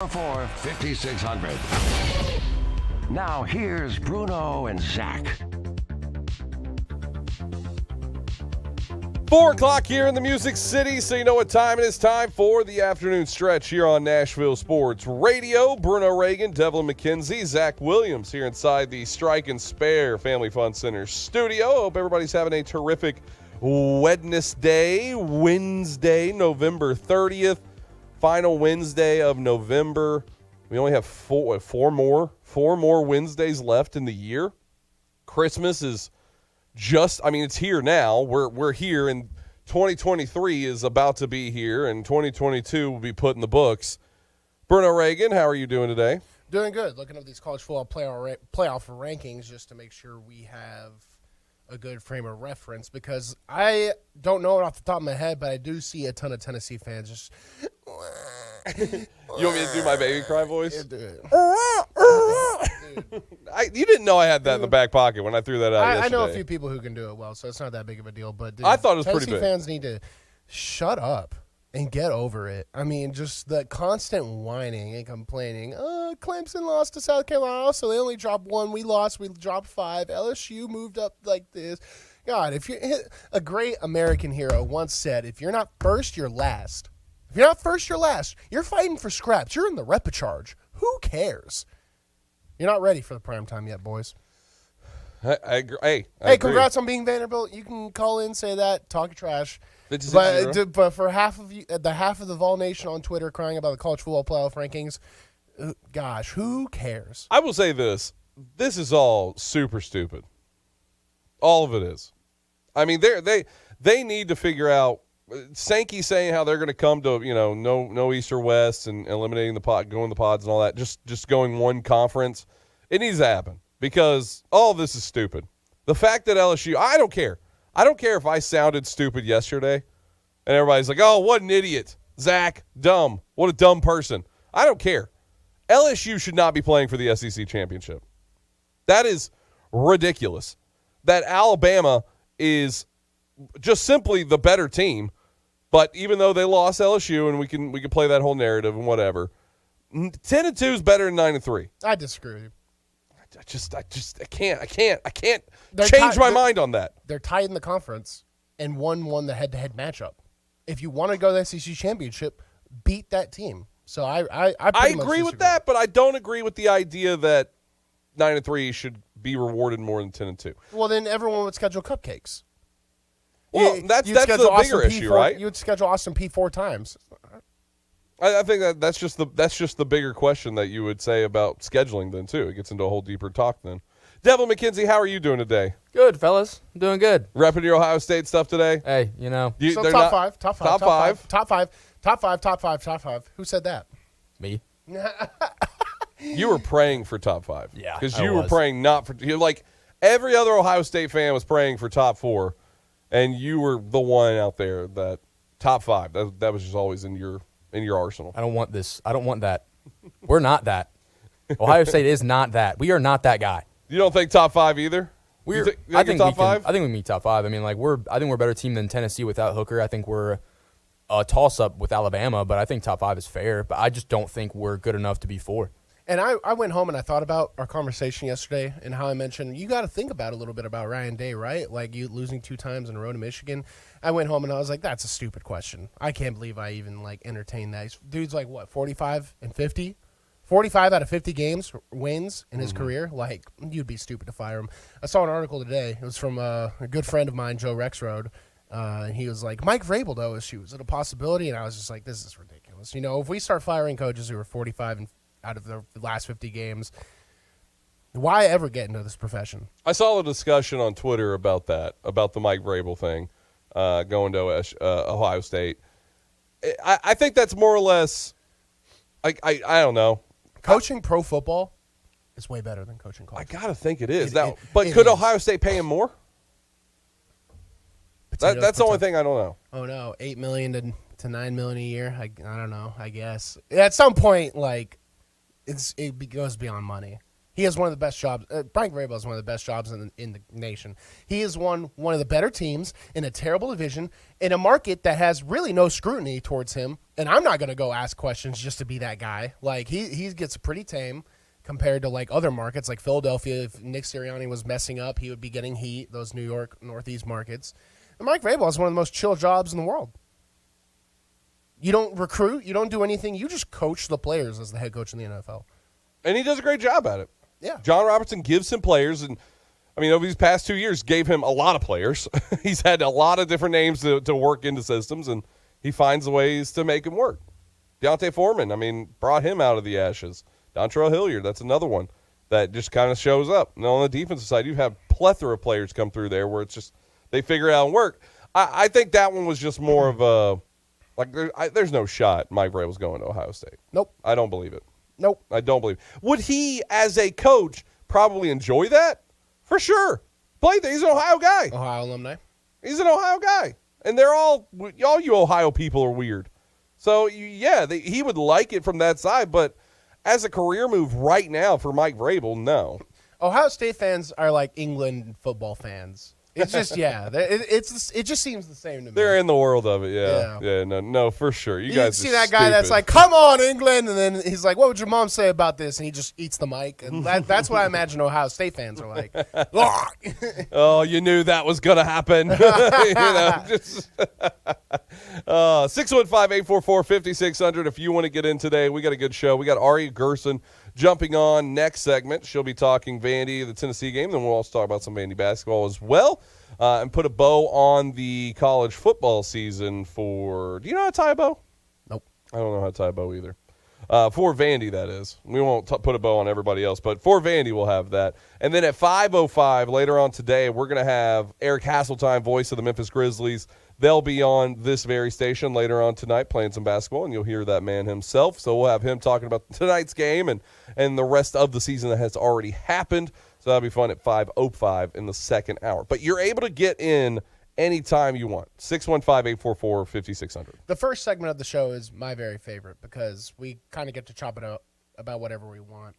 4-4-5600. Now here's Bruno and Zach. 4 o'clock here in the Music City, so you know what time it is. Time for the afternoon stretch here on Nashville Sports Radio. Bruno Reagan, Devlin McKenzie, Zach Williams here inside the Strike and Spare Family Fun Center studio. Hope everybody's having a terrific Wednesday, November 30th. Final Wednesday of November. We only have four more Wednesdays left in the year. Christmas is it's here now. We're here, and 2023 is about to be here, and 2022 will be put in the books. Bruno Reagan, how are you doing today? Doing good. Looking at these college football playoff rankings just to make sure we have a good frame of reference, because I don't know it off the top of my head, but I do see a ton of Tennessee fans just. You want me to do my baby cry voice? Dude. You didn't know I had that in the back pocket when I threw that out yesterday. I know a few people who can do it well, so it's not that big of a deal. But dude, I thought it was Tennessee pretty big. Fans need to shut up and get over it. I mean, just the constant whining and complaining. Clemson lost to South Carolina, so they only dropped one. We lost. We dropped 5. LSU moved up like this. God, a great American hero once said, if you're not first, you're last. If you're not first, you're last. You're fighting for scraps. You're in the repechage. Who cares? You're not ready for the prime time yet, boys. I agree. I agree. Congrats on being Vanderbilt. You can call in, say that, talk trash. But for half of the Vol Nation on Twitter crying about the college football playoff rankings, gosh, who cares? I will say this. This is all super stupid. All of it is. I mean, they need to figure out. Sankey saying how they're going to come to, no East or West and eliminating the pod, going the pods and all that, just going one conference. It needs to happen because all of this is stupid. The fact that LSU, I don't care. I don't care if I sounded stupid yesterday and everybody's like, oh, what an idiot. Zach, dumb. What a dumb person. I don't care. LSU should not be playing for the SEC championship. That is ridiculous. That Alabama is just simply the better team. But even though they lost LSU, and we can play that whole narrative and whatever, 10-2 is better than 9-3. I disagree with you. I can't change my mind on that. They're tied in the conference, and one won the head-to-head matchup. If you want to go to the SEC championship, beat that team. So I agree with that, but I don't agree with the idea that 9-3 should be rewarded more than 10-2. Well, then everyone would schedule cupcakes. Well, that's the bigger issue, right? You would schedule Austin P 4 times. I think that's just the bigger question that you would say about scheduling then too. It gets into a whole deeper talk then. Devlin McKenzie, how are you doing today? Good, fellas. I'm doing good. Repping your Ohio State stuff today? Hey, Top five. Who said that? Me. You were praying for top 5. Yeah, because you were praying not for. Like every other Ohio State fan was praying for top 4. And you were the one out there that top 5. That was just always in your arsenal. I don't want this. I don't want that. We're not that. Ohio State is not that. We are not that guy. You don't think top 5 either? I think top 5. I think we meet top 5. I mean, I think we're a better team than Tennessee without Hooker. I think we're a toss up with Alabama, but I think top 5 is fair. But I just don't think we're good enough to be 4. And I went home and I thought about our conversation yesterday and how I mentioned you got to think about a little bit about Ryan Day, right? Like you losing 2 times in a row to Michigan. I went home and I was like, that's a stupid question. I can't believe I even entertained that. Dude's like what, 45 and 50? 45 out of 50 games wins in his career. Like you'd be stupid to fire him. I saw an article today. It was from a good friend of mine, Joe Rexroad. And he was like, Mike Vrabel, though, is it a possibility? And I was just like, this is ridiculous. If we start firing coaches who are 45 and out of the last 50 games, why ever get into this profession? I saw a discussion on Twitter about that, about the Mike Vrabel thing, going to Ohio State. I think that's more or less, I don't know. Coaching pro football is way better than coaching college. I got to think it is. But could Ohio State pay him more? That's the only thing I don't know. Oh, no, $8 million to $9 million a year? I don't know, I guess. At some point, it goes beyond money. He has one of the best jobs. Mike Vrabel has one of the best jobs in the nation. He has won one of the better teams in a terrible division in a market that has really no scrutiny towards him. And I'm not going to go ask questions just to be that guy. Like, he gets pretty tame compared to, like, other markets like Philadelphia. If Nick Sirianni was messing up, he would be getting heat, those New York, Northeast markets. And Mike Vrabel has one of the most chill jobs in the world. You don't recruit. You don't do anything. You just coach the players as the head coach in the NFL. And he does a great job at it. Yeah. John Robertson gives him players, and, I mean, over these past 2 years, gave him a lot of players. He's had a lot of different names to work into systems, and he finds the ways to make them work. Deontay Foreman, I mean, brought him out of the ashes. Dontrell Hilliard, that's another one that just kind of shows up. And on the defensive side, you have plethora of players come through there where it's just they figure it out and work. I think that one was just more of a, like, there's no shot Mike Vrabel's going to Ohio State. Nope. I don't believe it. Nope. I don't believe it. Would he, as a coach, probably enjoy that? For sure. He's an Ohio guy. Ohio alumni. He's an Ohio guy. And they're all you Ohio people are weird. So, yeah, he would like it from that side. But as a career move right now for Mike Vrabel, no. Ohio State fans are like England football fans. It's just, yeah, it just seems the same to me. They're in the world of it, yeah. Yeah, no, for sure. You guys see that guy that's like, come on, England, and then he's like, what would your mom say about this? And he just eats the mic. And that's what I imagine Ohio State fans are like. Oh, you knew that was going to happen. 615-844-5600 if you want to get in today. We got a good show. We got Ari Gerson jumping on next segment. She'll be talking Vandy, the Tennessee game. Then we'll also talk about some Vandy basketball as well. And put a bow on the college football season for – do you know how to tie a bow? Nope. I don't know how to tie a bow either. For Vandy, that is. We won't put a bow on everybody else, but for Vandy, we'll have that. And then at 5:05 later on today, we're going to have Eric Hasseltine, voice of the Memphis Grizzlies. They'll be on this very station later on tonight playing some basketball, and you'll hear that man himself. So we'll have him talking about tonight's game and the rest of the season that has already happened. So that'll be fun at 5:05 in the second hour. But you're able to get in anytime you want. 615-844-5600. The first segment of the show is my very favorite because we kind of get to chop it up about whatever we want.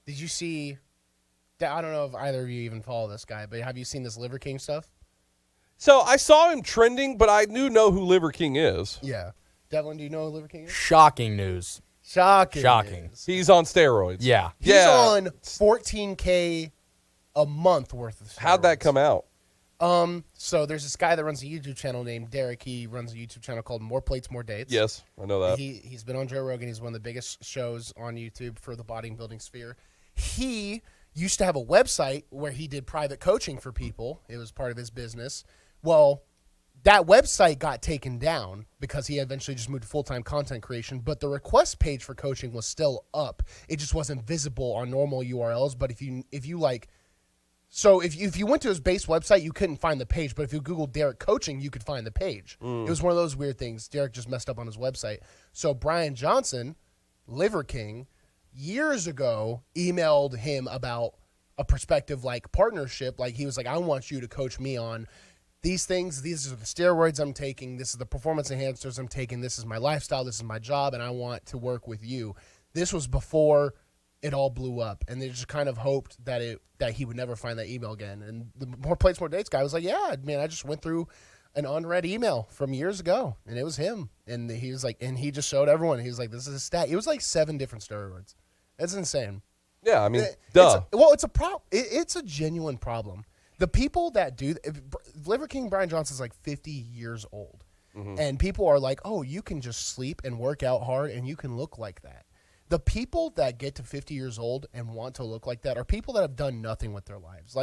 Did you see – I don't know if either of you even follow this guy, but have you seen this Liver King stuff? So I saw him trending, but I know who Liver King is. Yeah. Devlin, do you know who Liver King is? Shocking news. Shocking. Shocking. He's on steroids. Yeah. He's on $14K a month worth of steroids. How'd that come out? So there's this guy that runs a YouTube channel named Derek. He runs a YouTube channel called More Plates, More Dates. Yes, I know that. He's been on Joe Rogan. He's one of the biggest shows on YouTube for the bodybuilding sphere. He used to have a website where he did private coaching for people. It was part of his business. Well, that website got taken down because he eventually just moved to full-time content creation, but the request page for coaching was still up. It just wasn't visible on normal URLs, but if you went to his base website, you couldn't find the page, but if you Googled Derek Coaching, you could find the page. It was one of those weird things. Derek just messed up on his website. So Brian Johnson, Liver King, years ago emailed him about a prospective partnership. He was like, I want you to coach me on these things. These are the steroids I'm taking. This is the performance enhancers I'm taking. This is my lifestyle. This is my job, and I want to work with you. This was before it all blew up, and they just kind of hoped that he would never find that email again. And the More Plates, More Dates guy was like, yeah, man, I just went through an unread email from years ago, and it was him. And he was like, and he just showed everyone. He was like, this is a stat. It was 7 different steroids. That's insane. Yeah, I mean, duh. It's a problem. It's a genuine problem. The people that do Liver King Brian Johnson's 50 years old, and people are like, "Oh, you can just sleep and work out hard, and you can look like that." The people that get to 50 years old and want to look like that are people that have done nothing with their lives.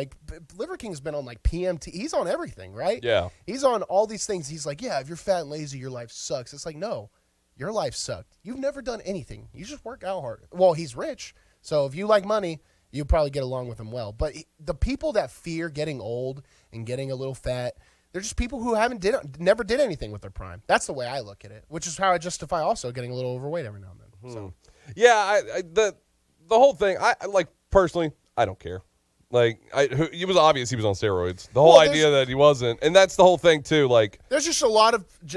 Liver King's been on PMT. He's on everything, right? Yeah. He's on all these things. He's like, yeah, if you're fat and lazy, your life sucks. It's like, no, your life sucked. You've never done anything. You just work out hard. Well, he's rich, so if you like money, you probably get along with him well. But the people that fear getting old and getting a little fat, they're just people who never did anything with their prime. That's the way I look at it, which is how I justify also getting a little overweight every now and then. So. Yeah, the whole thing, personally, I don't care. It was obvious he was on steroids. The whole idea that he wasn't, and that's the whole thing too. There's just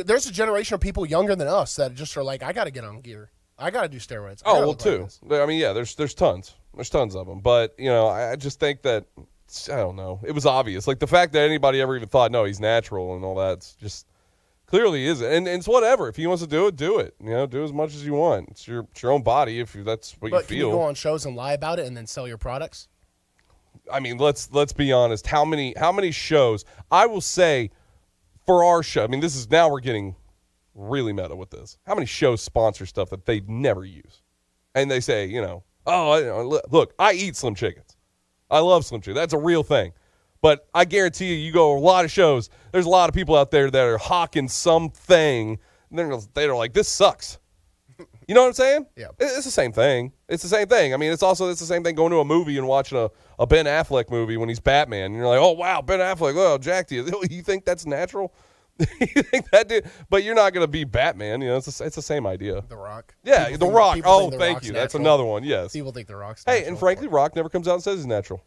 there's a generation of people younger than us that just are like, I got to get on gear. I got to do steroids. Oh, well, too. I mean, yeah, there's tons. There's tons of them. But, I just think that, I don't know. It was obvious. Like, the fact that anybody ever even thought, no, he's natural and all that, it's just clearly isn't. And it's whatever. If he wants to do it, do it. Do as much as you want. It's your own body if that's what you feel. But can you go on shows and lie about it and then sell your products? I mean, let's be honest. How many shows? I will say for our show, I mean, now we're getting really meta with this. How many shows sponsor stuff that they never use? And they say, look, I eat Slim Chickens. I love Slim Chickens. That's a real thing. But I guarantee you go to a lot of shows, there's a lot of people out there that are hawking something, and they're like, this sucks. You know what I'm saying? Yeah. It's the same thing. It's the same thing. I mean, it's the same thing going to a movie and watching a Ben Affleck movie when he's Batman. And you're like, oh, wow, Ben Affleck, oh, jacked you. You think that's natural? You think that did? But you're not going to be Batman. It's the same idea. The Rock. Yeah, The Rock. Oh, thank you. That's another one, yes. People think The Rock's natural. Hey, and frankly, Rock never comes out and says he's natural.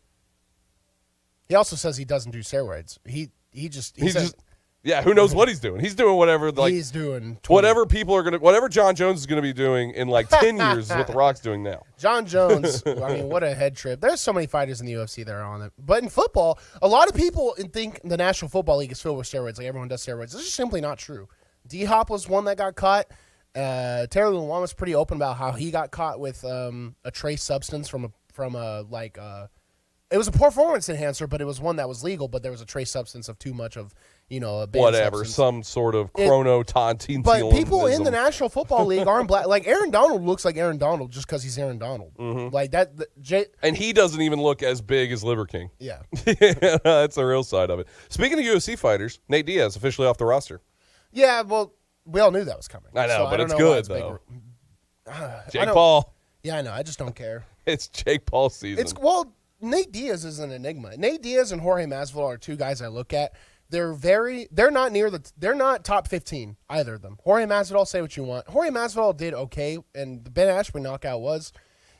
He also says he doesn't do steroids. He says, yeah, who knows what he's doing? He's doing whatever. He's doing 20. Whatever John Jones is going to be doing in like 10 years is what The Rock's doing now. John Jones, I mean, what a head trip. There's so many fighters in the UFC that are on it. But in football, a lot of people think the National Football League is filled with steroids, like everyone does steroids. This is simply not true. D-Hop was one that got caught. Terry Luan was pretty open about how he got caught with a trace substance from a it was a performance enhancer, but it was one that was legal, but there was a trace substance of too much of, a banned whatever, substance. some sort of chronotontine. But people in the National Football League aren't black. Like, Aaron Donald looks like Aaron Donald just because he's Aaron Donald. Mm-hmm. Like, that. And he doesn't even look as big as Liver King. Yeah. That's the real side of it. Speaking of UFC fighters, Nate Diaz officially off the roster. Yeah, well, we all knew that was coming. I know, so but I it's don't know good, though. Jake I Paul. Yeah, I know. I just don't care. It's Jake Paul season. Nate Diaz is an enigma. Nate Diaz and Jorge Masvidal are two guys I look at. They're not top 15, either of them. Jorge Masvidal, say what you want. Jorge Masvidal did okay, and the Ben Askren knockout was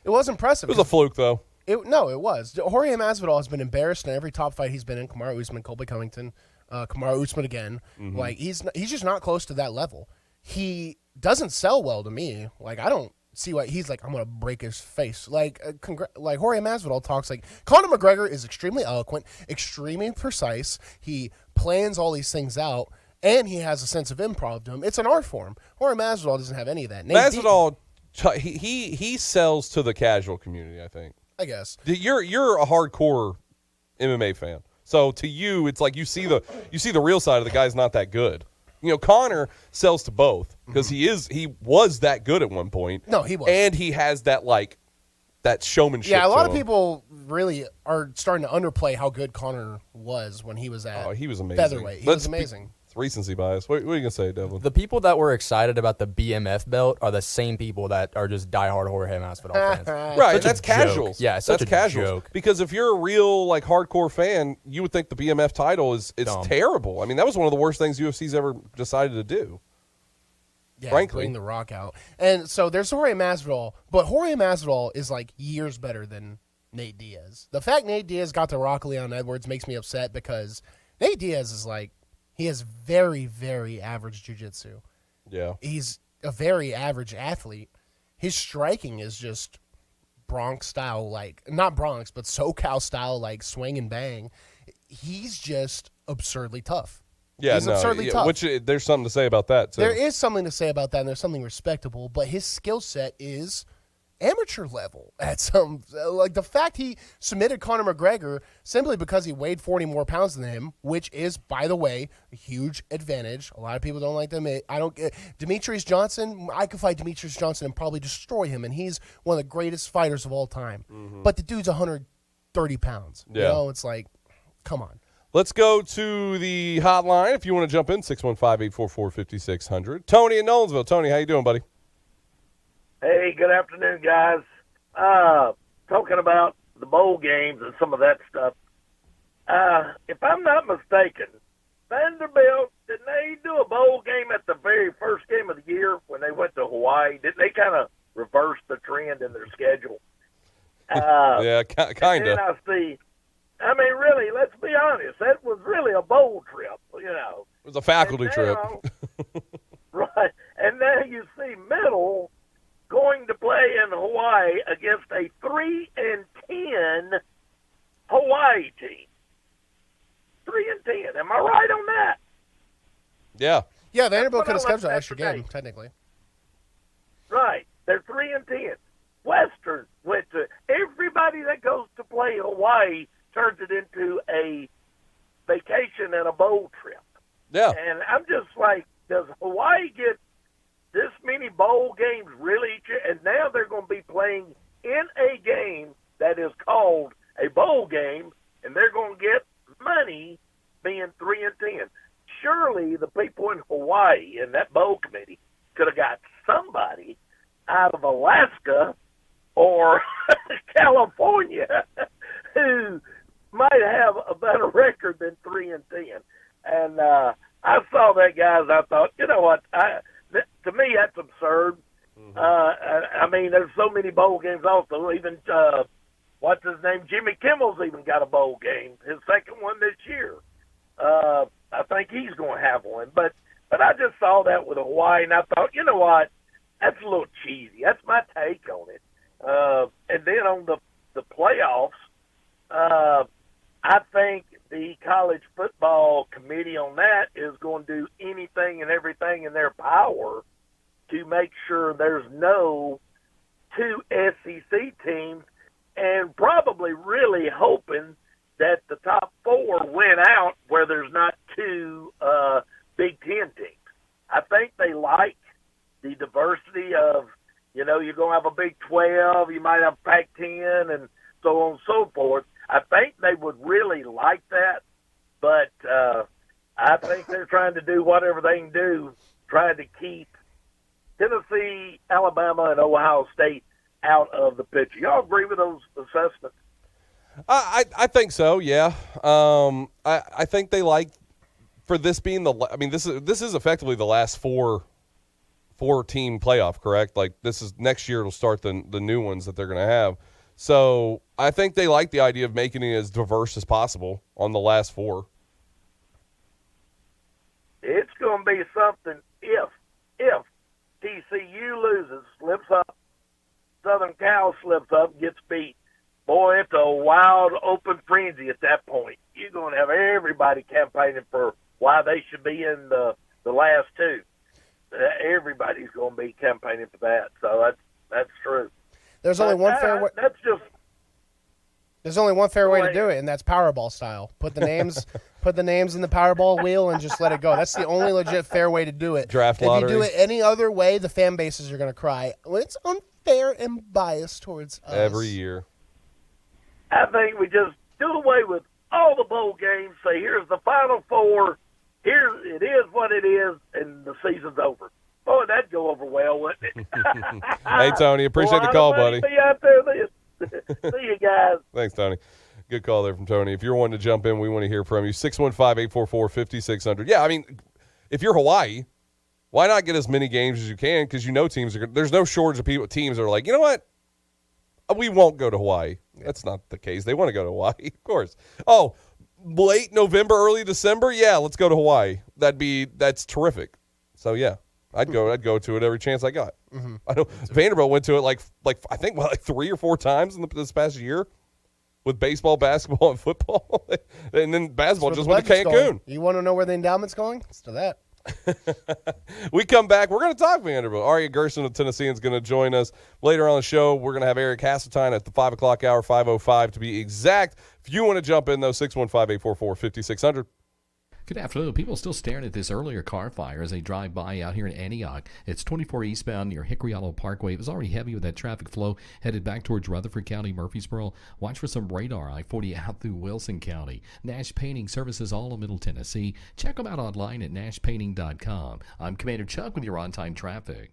impressive. It was a fluke, though. It was. Jorge Masvidal has been embarrassed in every top fight he's been in. Kamaru Usman, Colby Covington, Kamaru Usman again. Mm-hmm. Like, he's just not close to that level. He doesn't sell well to me. Like, I don't see why he's like, I'm gonna break his face. Like Jorge Masvidal talks like Conor McGregor is extremely eloquent, extremely precise. He plans all these things out, and he has a sense of improv to him. It's an art form. Jorge Masvidal doesn't have any of that. Masvidal, he sells to the casual community, I think. I guess you're a hardcore MMA fan, so to you, it's like you see the real side of the guy's not that good. Conor sells to both because he was that good at one point. No, he was. And he has that showmanship. Yeah, a lot of people really are starting to underplay how good Conor was when he was at he was amazing. featherweight. He was amazing. It's recency bias. What are you going to say, Devlin? The people that were excited about the BMF belt are the same people that are just diehard Jorge Masvidal fans. Right, that's casuals. Yeah, that's casuals. Joke. Because if you're a real hardcore fan, you would think the BMF title is terrible. I mean, that was one of the worst things UFC's ever decided to do. Yeah, frankly. bring the Rock out. And so there's Jorge Masvidal, but Jorge Masvidal is like years better than Nate Diaz. The fact Nate Diaz got the Rock Leon Edwards makes me upset because Nate Diaz is he has very, very average jiu-jitsu. Yeah. He's a very average athlete. His striking is just Bronx style, not Bronx, but SoCal style, swing and bang. He's just absurdly tough. Yeah, he's absurdly tough. Which there's something to say about that, too. There is something to say about that, and there's something respectable, but his skill set is amateur level at some, the fact he submitted Conor McGregor simply because he weighed 40 more pounds than him, which is, by the way, a huge advantage. A lot of people don't like to admit. Demetrius Johnson, I could fight Demetrius Johnson and probably destroy him, and he's one of the greatest fighters of all time. Mm-hmm. But the dude's 130 pounds. Yeah. It's like, come on. Let's go to the hotline if you want to jump in, 615-844-5600. Tony in Nolensville. Tony, how you doing, buddy? Hey, good afternoon, guys. Talking about the bowl games and some of that stuff. If I'm not mistaken, Vanderbilt, didn't they do a bowl game at the very first game of the year when they went to Hawaii? Didn't they kind of reverse the trend in their schedule? Yeah, kind of. I mean, really, let's be honest. That was really a bowl trip, It was a faculty trip. Right. And now you see Middle going to play in Hawaii against a 3-10 Hawaii team. 3-10. Am I right on that? Yeah. Yeah, Vanderbilt could have That's what I scheduled an left extra today. game, technically. Right. They're 3-10. Western went to everybody that goes to play Hawaii turns it into a vacation and a bowl trip. Yeah. And I'm just like, does Hawaii get this many bowl games really? And now they're going to be playing in a game that is called a bowl game, and they're going to get money being 3-10. Surely the people in Hawaii and that bowl committee could have got somebody out of Alaska or California who might have a better record than 3-10. And I saw that, guys. I thought, you know what? To me, that's absurd. Mm-hmm. I mean, there's so many bowl games also. Even, what's his name? Jimmy Kimmel's even got a bowl game, his second one this year. I think he's going to have one. But I just saw that with Hawaii, and I thought, you know what? That's a little cheesy. That's my take on it. And then on the playoffs, I think the college football committee on that is going to do anything and everything in their power to make sure there's no two SEC teams, and probably really hoping that the top four win out where there's not two Big Ten teams. I think they like the diversity of, you know, you're going to have a Big 12, you might have Pac-10, and so on and so forth. I think they would really like that, but I think they're trying to do whatever they can do, trying to keep Tennessee, Alabama, and Ohio State out of the picture. Y'all agree with those assessments? I think so, yeah. I think they like, for this being this is effectively the last four-team playoff, correct? Like, this is next year it'll start the new ones that they're going to have. So I think they like the idea of making it as diverse as possible on the last four. It's going to be something if TCU loses, slips up, Southern Cal slips up, gets beat. Boy, it's a wild open frenzy at that point. You're going to have everybody campaigning for why they should be in the last two. Everybody's going to be campaigning for that. So that's true. There's only one fair way. That's just. There's only one fair way to do it, and that's Powerball style. Put the names in the Powerball wheel and just let it go. That's the only legit fair way to do it. Draft lottery. If you do it any other way, the fan bases are going to cry. Well, it's unfair and biased towards us. Every year. I think we just do away with all the bowl games. Say, here's the Final Four. Here it is what it is, and the season's over. Boy, that'd go over well, wouldn't it? Hey, Tony, appreciate the call, buddy. Be out there. See you guys. Thanks, Tony. Good call there from Tony. If you're wanting to jump in, we want to hear from you. 615-844-5600. Yeah, I mean, if you're Hawaii, why not get as many games as you can? Because you know teams are. There's no shortage of teams that are like, you know what? We won't go to Hawaii. That's not the case. They want to go to Hawaii, of course. Oh, late November, early December? Yeah, let's go to Hawaii. That's terrific. So, yeah. I'd go to it every chance I got. Mm-hmm. I know Vanderbilt went to it like I think 3 or 4 times in this past year with baseball, basketball, and football, and then basketball just went to Cancun. Going. You want to know where the endowment's going? It's to that. We come back. We're going to talk Vanderbilt. Aria Gerson of Tennessean is going to join us later on the show. We're going to have Eric Hasseltine at the 5 o'clock hour, 5:05 to be exact. If you want to jump in, though, 615-844-5600. Good afternoon. People still staring at this earlier car fire as they drive by out here in Antioch. It's 24 eastbound near Hickory Hollow Parkway. It was already heavy with that traffic flow headed back towards Rutherford County, Murfreesboro. Watch for some radar I-40 out through Wilson County. Nash Painting services all of Middle Tennessee. Check them out online at nashpainting.com. I'm Commander Chuck with your on-time traffic.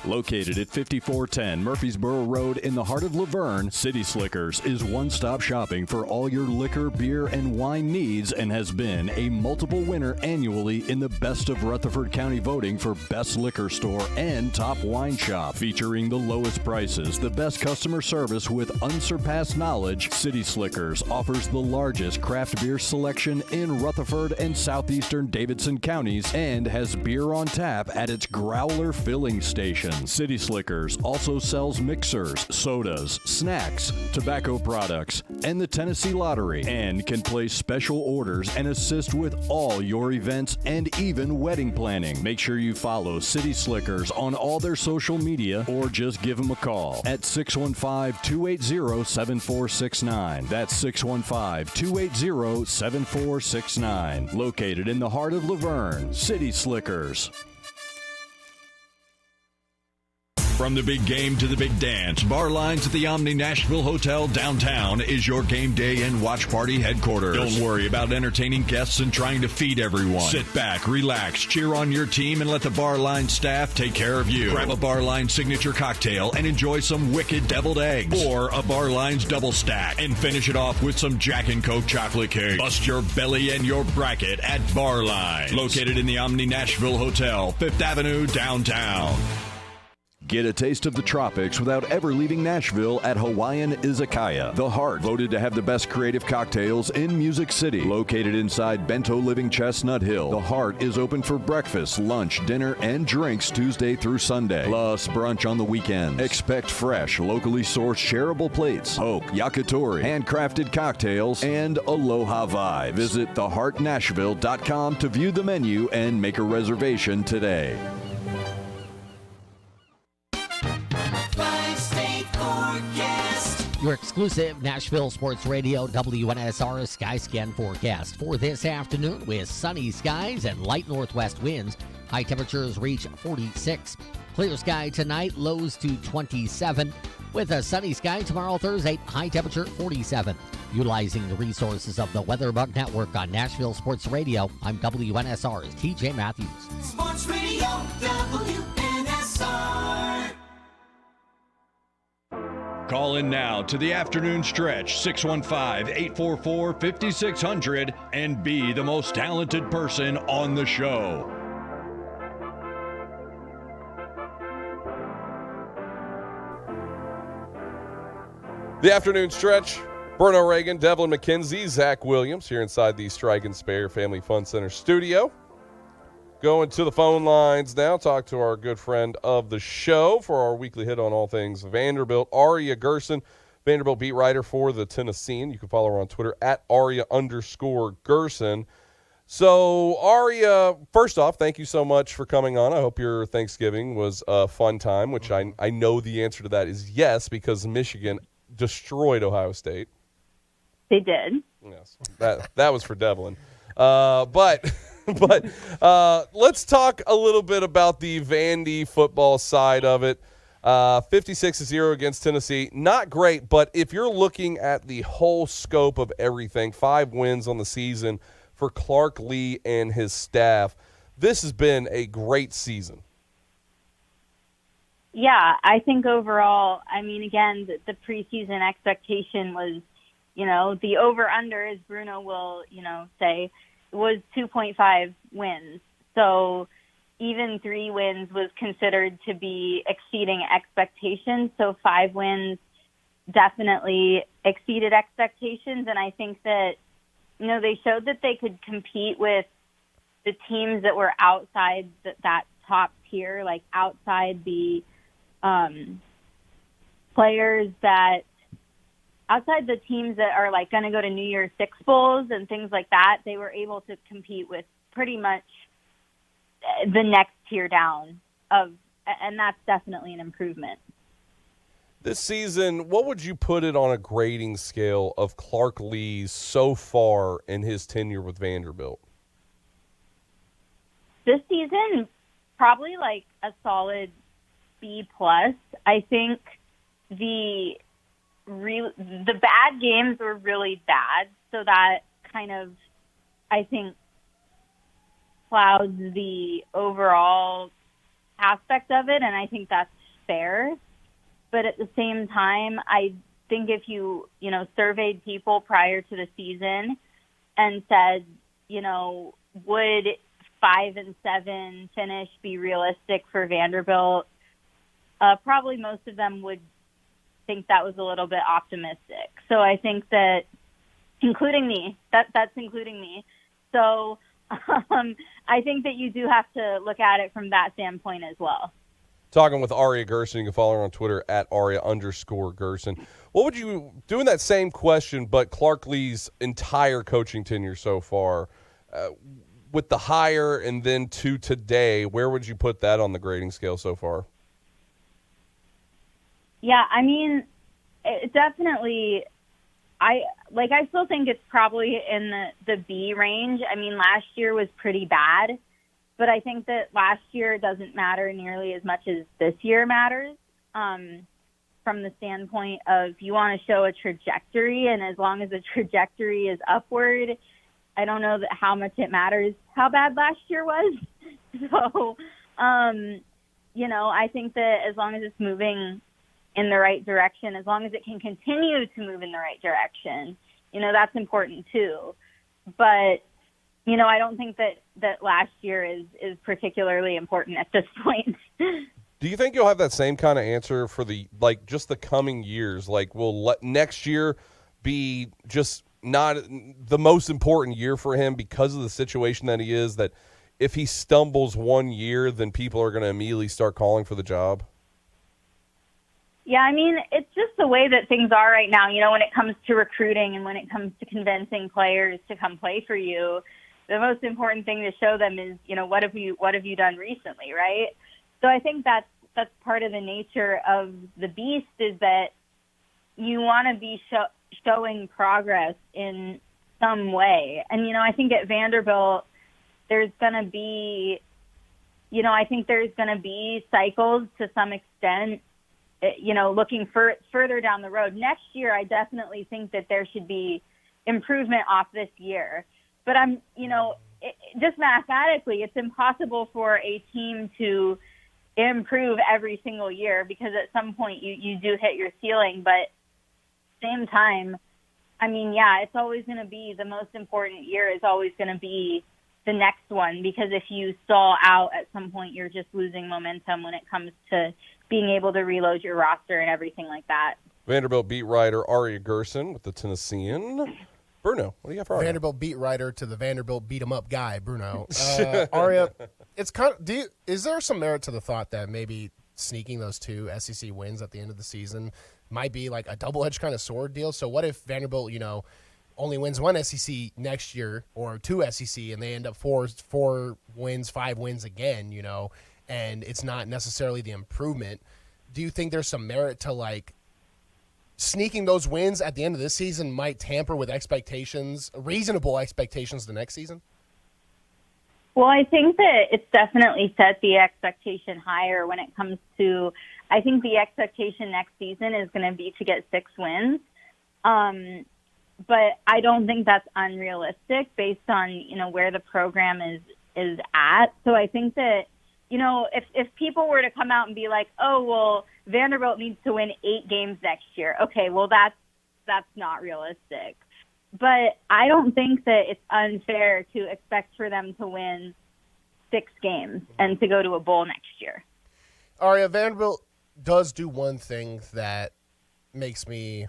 Located at 5410 Murfreesboro Road in the heart of Laverne, City Slickers is one-stop shopping for all your liquor, beer, and wine needs and has been a multiple winner annually in the Best of Rutherford County voting for Best Liquor Store and Top Wine Shop. Featuring the lowest prices, the best customer service with unsurpassed knowledge, City Slickers offers the largest craft beer selection in Rutherford and southeastern Davidson counties and has beer on tap at its Growler filling station. location. City Slickers also sells mixers, sodas, snacks, tobacco products, and the Tennessee Lottery, and can place special orders and assist with all your events and even wedding planning. Make sure you follow City Slickers on all their social media or just give them a call at 615-280-7469. That's 615-280-7469. Located in the heart of Laverne, City Slickers. From the big game to the big dance, Bar Lines at the Omni Nashville Hotel downtown is your game day and watch party headquarters. Don't worry about entertaining guests and trying to feed everyone. Sit back, relax, cheer on your team, and let the Bar Line staff take care of you. Grab a Bar Line signature cocktail and enjoy some wicked deviled eggs or a Bar Line's double stack, and finish it off with some Jack and Coke chocolate cake. Bust your belly and your bracket at Bar Lines, located in the Omni Nashville Hotel, 5th Avenue downtown. Get a taste of the tropics without ever leaving Nashville at Hawaiian Izakaya. The Heart, voted to have the best creative cocktails in Music City. Located inside Bento Living Chestnut Hill, The Heart is open for breakfast, lunch, dinner, and drinks Tuesday through Sunday, plus brunch on the weekends. Expect fresh, locally sourced shareable plates, poke, yakitori, handcrafted cocktails, and aloha vibe. Visit theheartnashville.com to view the menu and make a reservation today. Your exclusive Nashville Sports Radio WNSR Skyscan forecast for this afternoon with sunny skies and light northwest winds. High temperatures reach 46. Clear sky tonight, lows to 27. With a sunny sky tomorrow, Thursday, high temperature 47. Utilizing the resources of the Weatherbug Network on Nashville Sports Radio, I'm WNSR's TJ Matthews. Sports Radio WNSR. Call in now to the afternoon stretch, 615-844-5600, and be the most talented person on the show. The afternoon stretch, Bruno, Reagan, Devlin McKenzie, Zach Williams here inside the Strike and Spare Family Fun Center studio. Going to the phone lines now, talk to our good friend of the show for our weekly hit on all things Vanderbilt, Aria Gerson, Vanderbilt beat writer for the Tennessean. You can follow her on Twitter at Aria_Gerson. So, Aria, first off, thank you so much for coming on. I hope your Thanksgiving was a fun time, which I know the answer to that is yes, because Michigan destroyed Ohio State. They did. Yes, that was for Devlin. But let's talk a little bit about the Vandy football side of it. 56-0 against Tennessee. Not great, but if you're looking at the whole scope of everything, 5 wins on the season for Clark Lee and his staff, this has been a great season. Yeah, I think overall, I mean, again, the preseason expectation was, the over-under, as Bruno will, say, was 2.5 wins. So even 3 wins was considered to be exceeding expectations. So 5 wins definitely exceeded expectations. And I think that, they showed that they could compete with the teams that were outside that top tier, like outside the players that outside the teams that are like going to go to New Year's Six Bowls and things like that. They were able to compete with pretty much the next tier down and that's definitely an improvement. This season, what would you put it on a grading scale of Clark Lee's so far in his tenure with Vanderbilt? This season, probably like a solid B+. I think the bad games were really bad, so that kind of, I think, clouds the overall aspect of it, and I think that's fair. But at the same time, I think if you surveyed people prior to the season and said, would 5-7 finish be realistic for Vanderbilt, probably most of them would think that was a little bit optimistic. So I think that, including me, that's including me. So I think that you do have to look at it from that standpoint as well. Talking with Aria Gerson. You can follow her on Twitter at Aria_Gerson. What would you, doing that same question, but Clark Lee's entire coaching tenure so far, with the hire and then to today, where would you put that on the grading scale so far? Yeah, I mean, it definitely, I still think it's probably in the B range. I mean, last year was pretty bad, but I think that last year doesn't matter nearly as much as this year matters, from the standpoint of you want to show a trajectory, and as long as the trajectory is upward, I don't know how much it matters how bad last year was. So, I think that as long as it's moving in the right direction, as long as it can continue to move in the right direction, that's important too. But, I don't think that last year is particularly important at this point. Do you think you'll have that same kind of answer for just the coming years? Like, will next year be just not the most important year for him because of the situation that he is, that if he stumbles one year, then people are going to immediately start calling for the job? Yeah, I mean, it's just the way that things are right now, when it comes to recruiting and when it comes to convincing players to come play for you. The most important thing to show them is, what have you done recently, right? So I think that's part of the nature of the beast, is that you want to be showing progress in some way. And, I think at Vanderbilt, there's going to be, cycles to some extent, looking further down the road. Next year, I definitely think that there should be improvement off this year. But just mathematically, it's impossible for a team to improve every single year, because at some point you do hit your ceiling. But same time, I mean, yeah, it's always going to be the most important year is always going to be the next one, because if you stall out at some point, you're just losing momentum when it comes to being able to reload your roster and everything like that. Vanderbilt beat writer Aria Gerson with the Tennessean. Bruno, what do you got for Aria? Vanderbilt beat writer to the Vanderbilt beat 'em up guy, Bruno. Aria, it's kind of, is there some merit to the thought that maybe sneaking those 2 SEC wins at the end of the season might be like a double-edged kind of sword deal? So what if Vanderbilt, only wins 1 SEC next year, or 2 SEC, and they end up 4 wins, 5 wins again, and it's not necessarily the improvement? Do you think there's some merit to sneaking those wins at the end of this season might tamper with expectations, reasonable expectations, the next season? Well, I think that it's definitely set the expectation higher when it comes to, I think the expectation next season is going to be to get 6 wins. But I don't think that's unrealistic based on, where the program is at. So I think that, if people were to come out and be like, oh, well, Vanderbilt needs to win 8 games next year. Okay, well, that's not realistic. But I don't think that it's unfair to expect for them to win 6 games and to go to a bowl next year. Aria, Vanderbilt does do one thing that makes me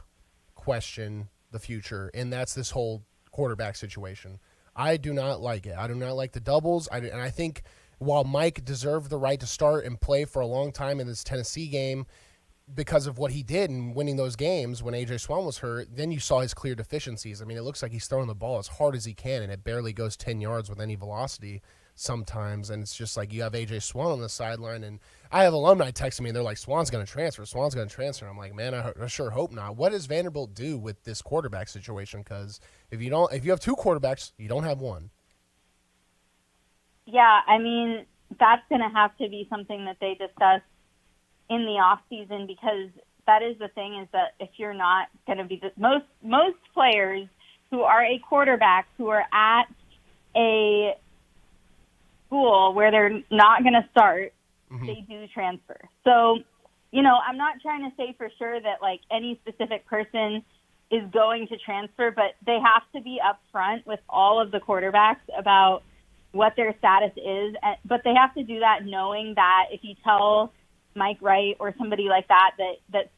question the future, and that's this whole quarterback situation. I do not like it. I do not like the doubles. And I think while Mike deserved the right to start and play for a long time in this Tennessee game because of what he did in winning those games when A.J. Swan was hurt, then you saw his clear deficiencies. I mean, it looks like he's throwing the ball as hard as he can, and it barely goes 10 yards with any velocity sometimes. And it's just like you have A.J. Swan on the sideline, and I have alumni texting me, and they're like, Swan's going to transfer. Swan's going to transfer. I'm like, man, I sure hope not. What does Vanderbilt do with this quarterback situation? Because if you have 2 quarterbacks, you don't have one. Yeah, I mean, that's going to have to be something that they discuss in the off season, because that is the thing, is that if you're not going to be most players who are a quarterback who are at a school where they're not going to start, they do transfer. So, I'm not trying to say for sure that any specific person is going to transfer, but they have to be upfront with all of the quarterbacks about what their status is. But they have to do that knowing that if you tell Mike Wright or somebody like that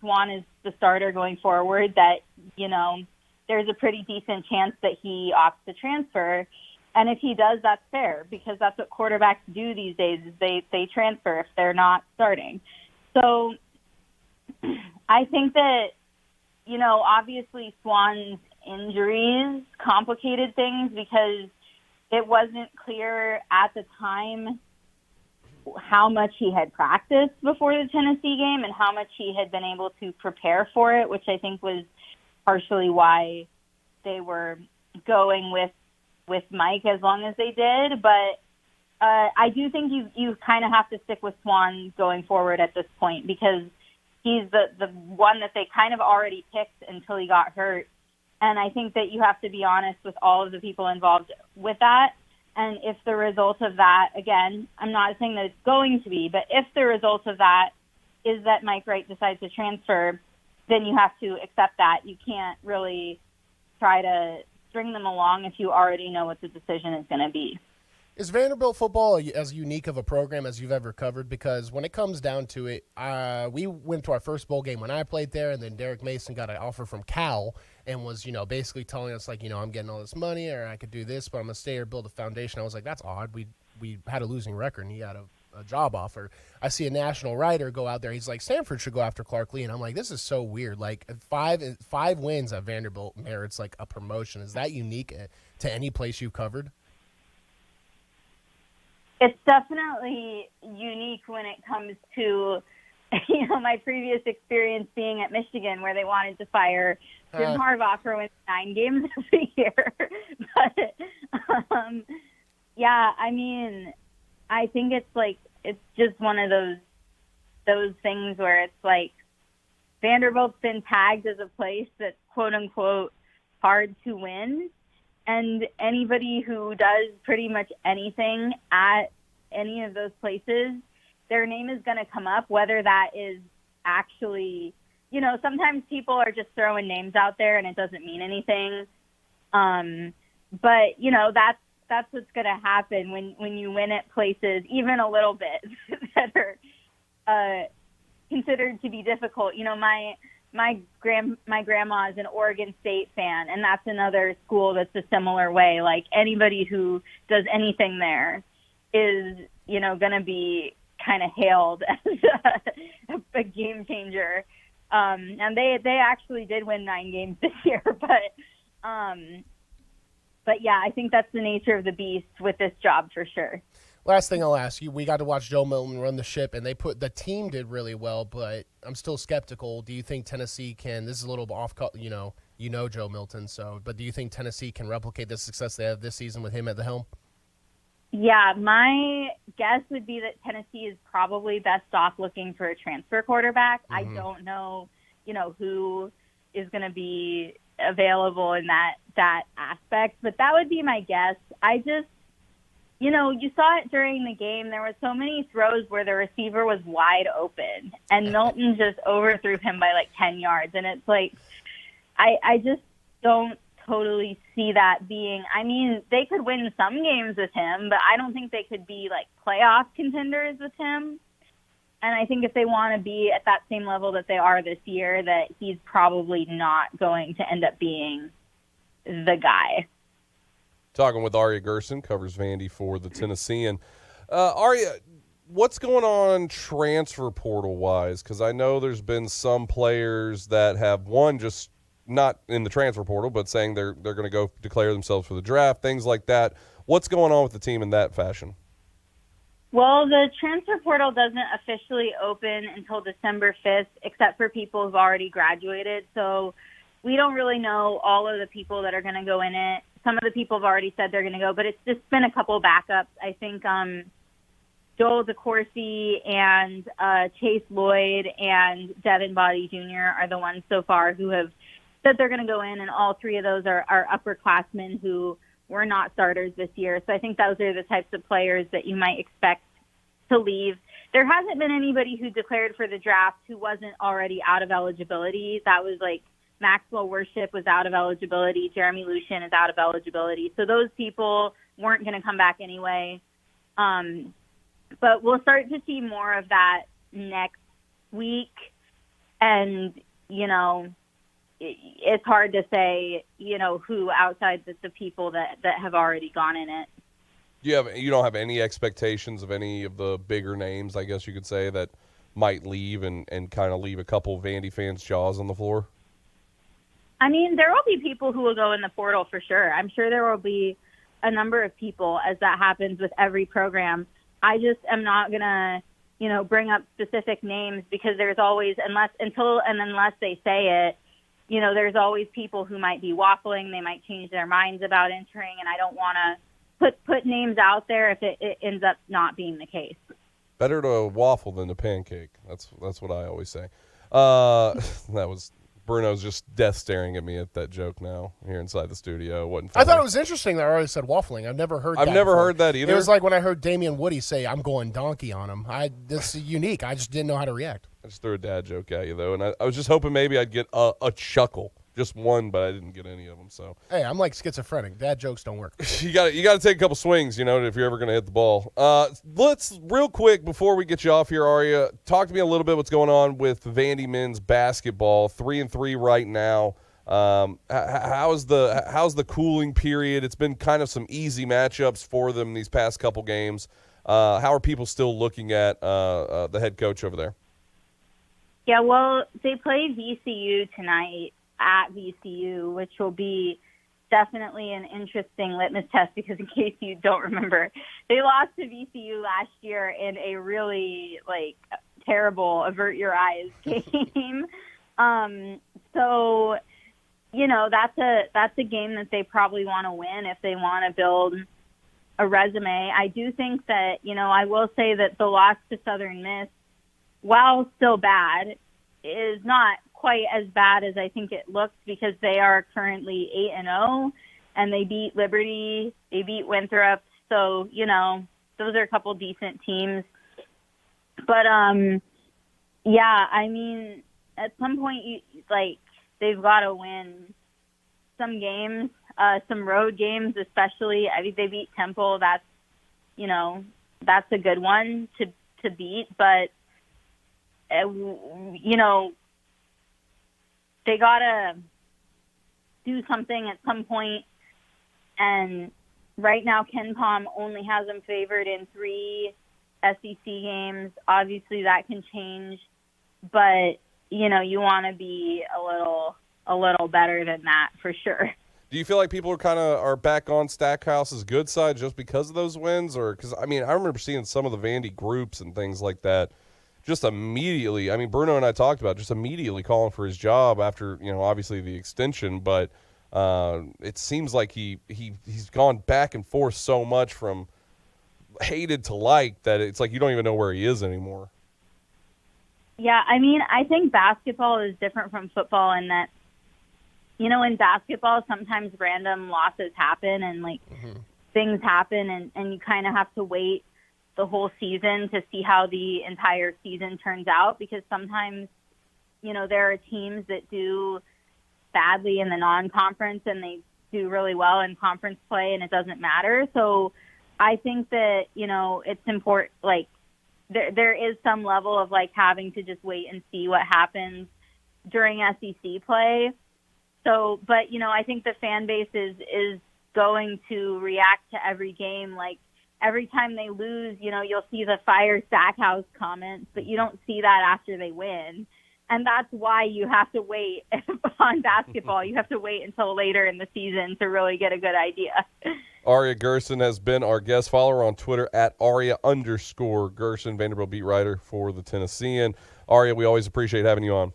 Swan is the starter going forward, that, there's a pretty decent chance that he opts to transfer. And if he does, that's fair, because that's what quarterbacks do these days, is they transfer if they're not starting. So I think that, obviously Swan's injuries complicated things, because it wasn't clear at the time how much he had practiced before the Tennessee game and how much he had been able to prepare for it, which I think was partially why they were going with Mike as long as they did. But I do think you kind of have to stick with Swan going forward at this point, because he's the one that they kind of already picked until he got hurt. And I think that you have to be honest with all of the people involved with that. And if the result of that, again, I'm not saying that it's going to be, but if the result of that is that Mike Wright decides to transfer, then you have to accept that. You can't really try to string them along if you already know what the decision is going to be. Is Vanderbilt football as unique of a program as you've ever covered? Because when it comes down to it, we went to our first bowl game when I played there, and then Derek Mason got an offer from Cal and was, basically telling us, like, I'm getting all this money, or I could do this, but I'm going to stay here, build a foundation. I was like, that's odd. We had a losing record, and he had a job offer. I see a national writer go out there. He's like, Stanford should go after Clark Lee. And I'm like, this is so weird. Like, five wins at Vanderbilt merits, like, a promotion. Is that unique to any place you've covered? It's definitely unique when it comes to, my previous experience being at Michigan, where they wanted to fire Jim Harbaugh for winning 9 games every year. But, I think it's just one of those things where it's like Vanderbilt's been tagged as a place that's quote unquote hard to win. And anybody who does pretty much anything at any of those places, their name is going to come up, whether that is actually, sometimes people are just throwing names out there and it doesn't mean anything. But, that's what's going to happen when you win at places, even a little bit, that are considered to be difficult. My grandma is an Oregon State fan, and that's another school that's a similar way. Like, anybody who does anything there is, going to be kind of hailed as a game changer. And they actually did win 9 games this year, but yeah, I think that's the nature of the beast with this job for sure. Last thing I'll ask you, we got to watch Joe Milton run the ship, and the team did really well, but I'm still skeptical. Do you think Tennessee can, this is a little off, Joe Milton, but do you think Tennessee can replicate the success they have this season with him at the helm? Yeah, my guess would be that Tennessee is probably best off looking for a transfer quarterback. Mm-hmm. I don't know, who is going to be available in that aspect, but that would be my guess. I just, you saw it during the game. There were so many throws where the receiver was wide open, and Milton just overthrew him by like 10 yards. And it's like, I just don't totally see that being, they could win some games with him, but I don't think they could be like playoff contenders with him. And I think if they want to be at that same level that they are this year, that he's probably not going to end up being the guy. Talking with Aria Gerson, covers Vandy for the Tennessean. Aria, what's going on transfer portal-wise? Because I know there's been some players that have, just not in the transfer portal, but saying they're going to go declare themselves for the draft, things like that. What's going on with the team in that fashion? Well, the transfer portal doesn't officially open until December 5th, except for people who've already graduated. So we don't really know all of the people that are going to go in it. Some of the people have already said they're going to go, but it's just been a couple backups. I think Joel DeCourcy and Chase Lloyd and Devin Body Jr. are the ones so far who have said they're going to go in, and all 3 of those are upperclassmen who were not starters this year. So I think those are the types of players that you might expect to leave. There hasn't been anybody who declared for the draft who wasn't already out of eligibility. That was like Maxwell Worship was out of eligibility. Jeremy Lucien is out of eligibility. So those people weren't going to come back anyway. But we'll start to see more of that next week. And, it's hard to say, who outside the people that have already gone in it. You don't have any expectations of any of the bigger names, I guess you could say, that might leave and kind of leave a couple of Vandy fans' jaws on the floor? I mean, there will be people who will go in the portal for sure. I'm sure there will be a number of people, as that happens with every program. I just am not going to, bring up specific names, because there's always, unless they say it, there's always people who might be waffling. They might change their minds about entering, and I don't want to put names out there if it ends up not being the case. Better to waffle than to pancake. That's what I always say. That was Bruno's just death staring at me at that joke now here inside the studio. It wasn't funny. I thought it was interesting that I already said waffling. I've never heard that either. It was like when I heard Damian Woody say, "I'm going donkey on him." This is unique. I just didn't know how to react. I just threw a dad joke at you, though, and I was just hoping maybe I'd get a chuckle. Just one, but I didn't get any of them. So hey, I'm like schizophrenic. Dad jokes don't work. you got to take a couple swings, if you're ever going to hit the ball. Let's real quick before we get you off here, Aria, talk to me a little bit what's going on with Vandy men's basketball. 3-3 right now. How's the cooling period? It's been kind of some easy matchups for them these past couple games. How are people still looking at the head coach over there? Yeah, well, they play VCU tonight at VCU, which will be definitely an interesting litmus test, because in case you don't remember, they lost to VCU last year in a really terrible avert your eyes game. So, that's a game that they probably want to win if they want to build a resume. I do think that, I will say that the loss to Southern Miss, while still bad, is not quite as bad as I think it looks, because they are currently 8-0, and they beat Liberty, they beat Winthrop, so those are a couple decent teams. But yeah, I mean, at some point they've got to win some games, some road games especially. I think they beat Temple. That's a good one to beat, but they got to do something at some point. And right now, Ken Pom only has them favored in 3 SEC games. Obviously, that can change. But, you want to be a little better than that for sure. Do you feel like people are back on Stackhouse's good side just because of those wins? Or because, I remember seeing some of the Vandy groups and things like that just immediately, Bruno and I talked about just immediately calling for his job after, obviously the extension, but it seems like he's gone back and forth so much from hated to liked that it's like you don't even know where he is anymore. Yeah, I think basketball is different from football in that, in basketball, sometimes random losses happen and things happen and you kind of have to wait the whole season to see how the entire season turns out, because sometimes, there are teams that do badly in the non-conference and they do really well in conference play and it doesn't matter. So I think that, it's important, there is some level of having to just wait and see what happens during SEC play. So, but, I think the fan base is going to react to every game. Every time they lose, you'll see the fire Stackhouse comments, but you don't see that after they win. And that's why you have to wait on basketball. You have to wait until later in the season to really get a good idea. Aria Gerson has been our guest. Follow her on Twitter at Aria_Gerson, Vanderbilt beat writer for the Tennessean. Aria, we always appreciate having you on.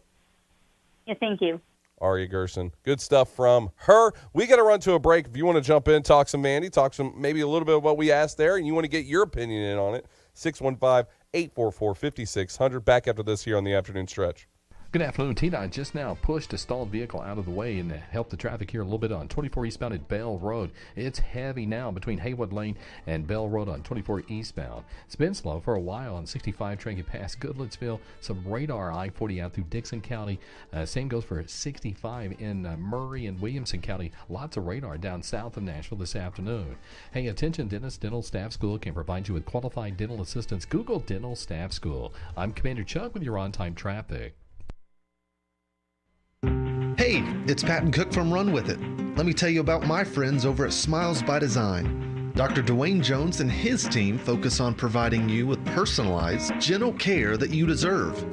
Yeah, thank you. Aria Gerson. Good stuff from her. We got to run to a break. If you want to jump in, talk some Vandy, talk some maybe a little bit of what we asked there, and you want to get your opinion in on it, 615-844-5600. Back after this here on the afternoon stretch. Good afternoon. TDOT just now pushed a stalled vehicle out of the way and helped the traffic here a little bit on 24 eastbound at Bell Road. It's heavy now between Haywood Lane and Bell Road on 24 eastbound. It's been slow for a while on 65 trying to get past Goodlettsville. Some radar I-40 out through Dixon County. Same goes for 65 in Murray and Williamson County. Lots of radar down south of Nashville this afternoon. Hey, attention dentists, Dental Staff School can provide you with qualified dental assistance. Google Dental Staff School. I'm Commander Chuck with your on-time traffic. Hey, it's Patton Cook from Run With It. Let me tell you about my friends over at Smiles by Design. Dr. Dwayne Jones and his team focus on providing you with personalized, gentle care that you deserve.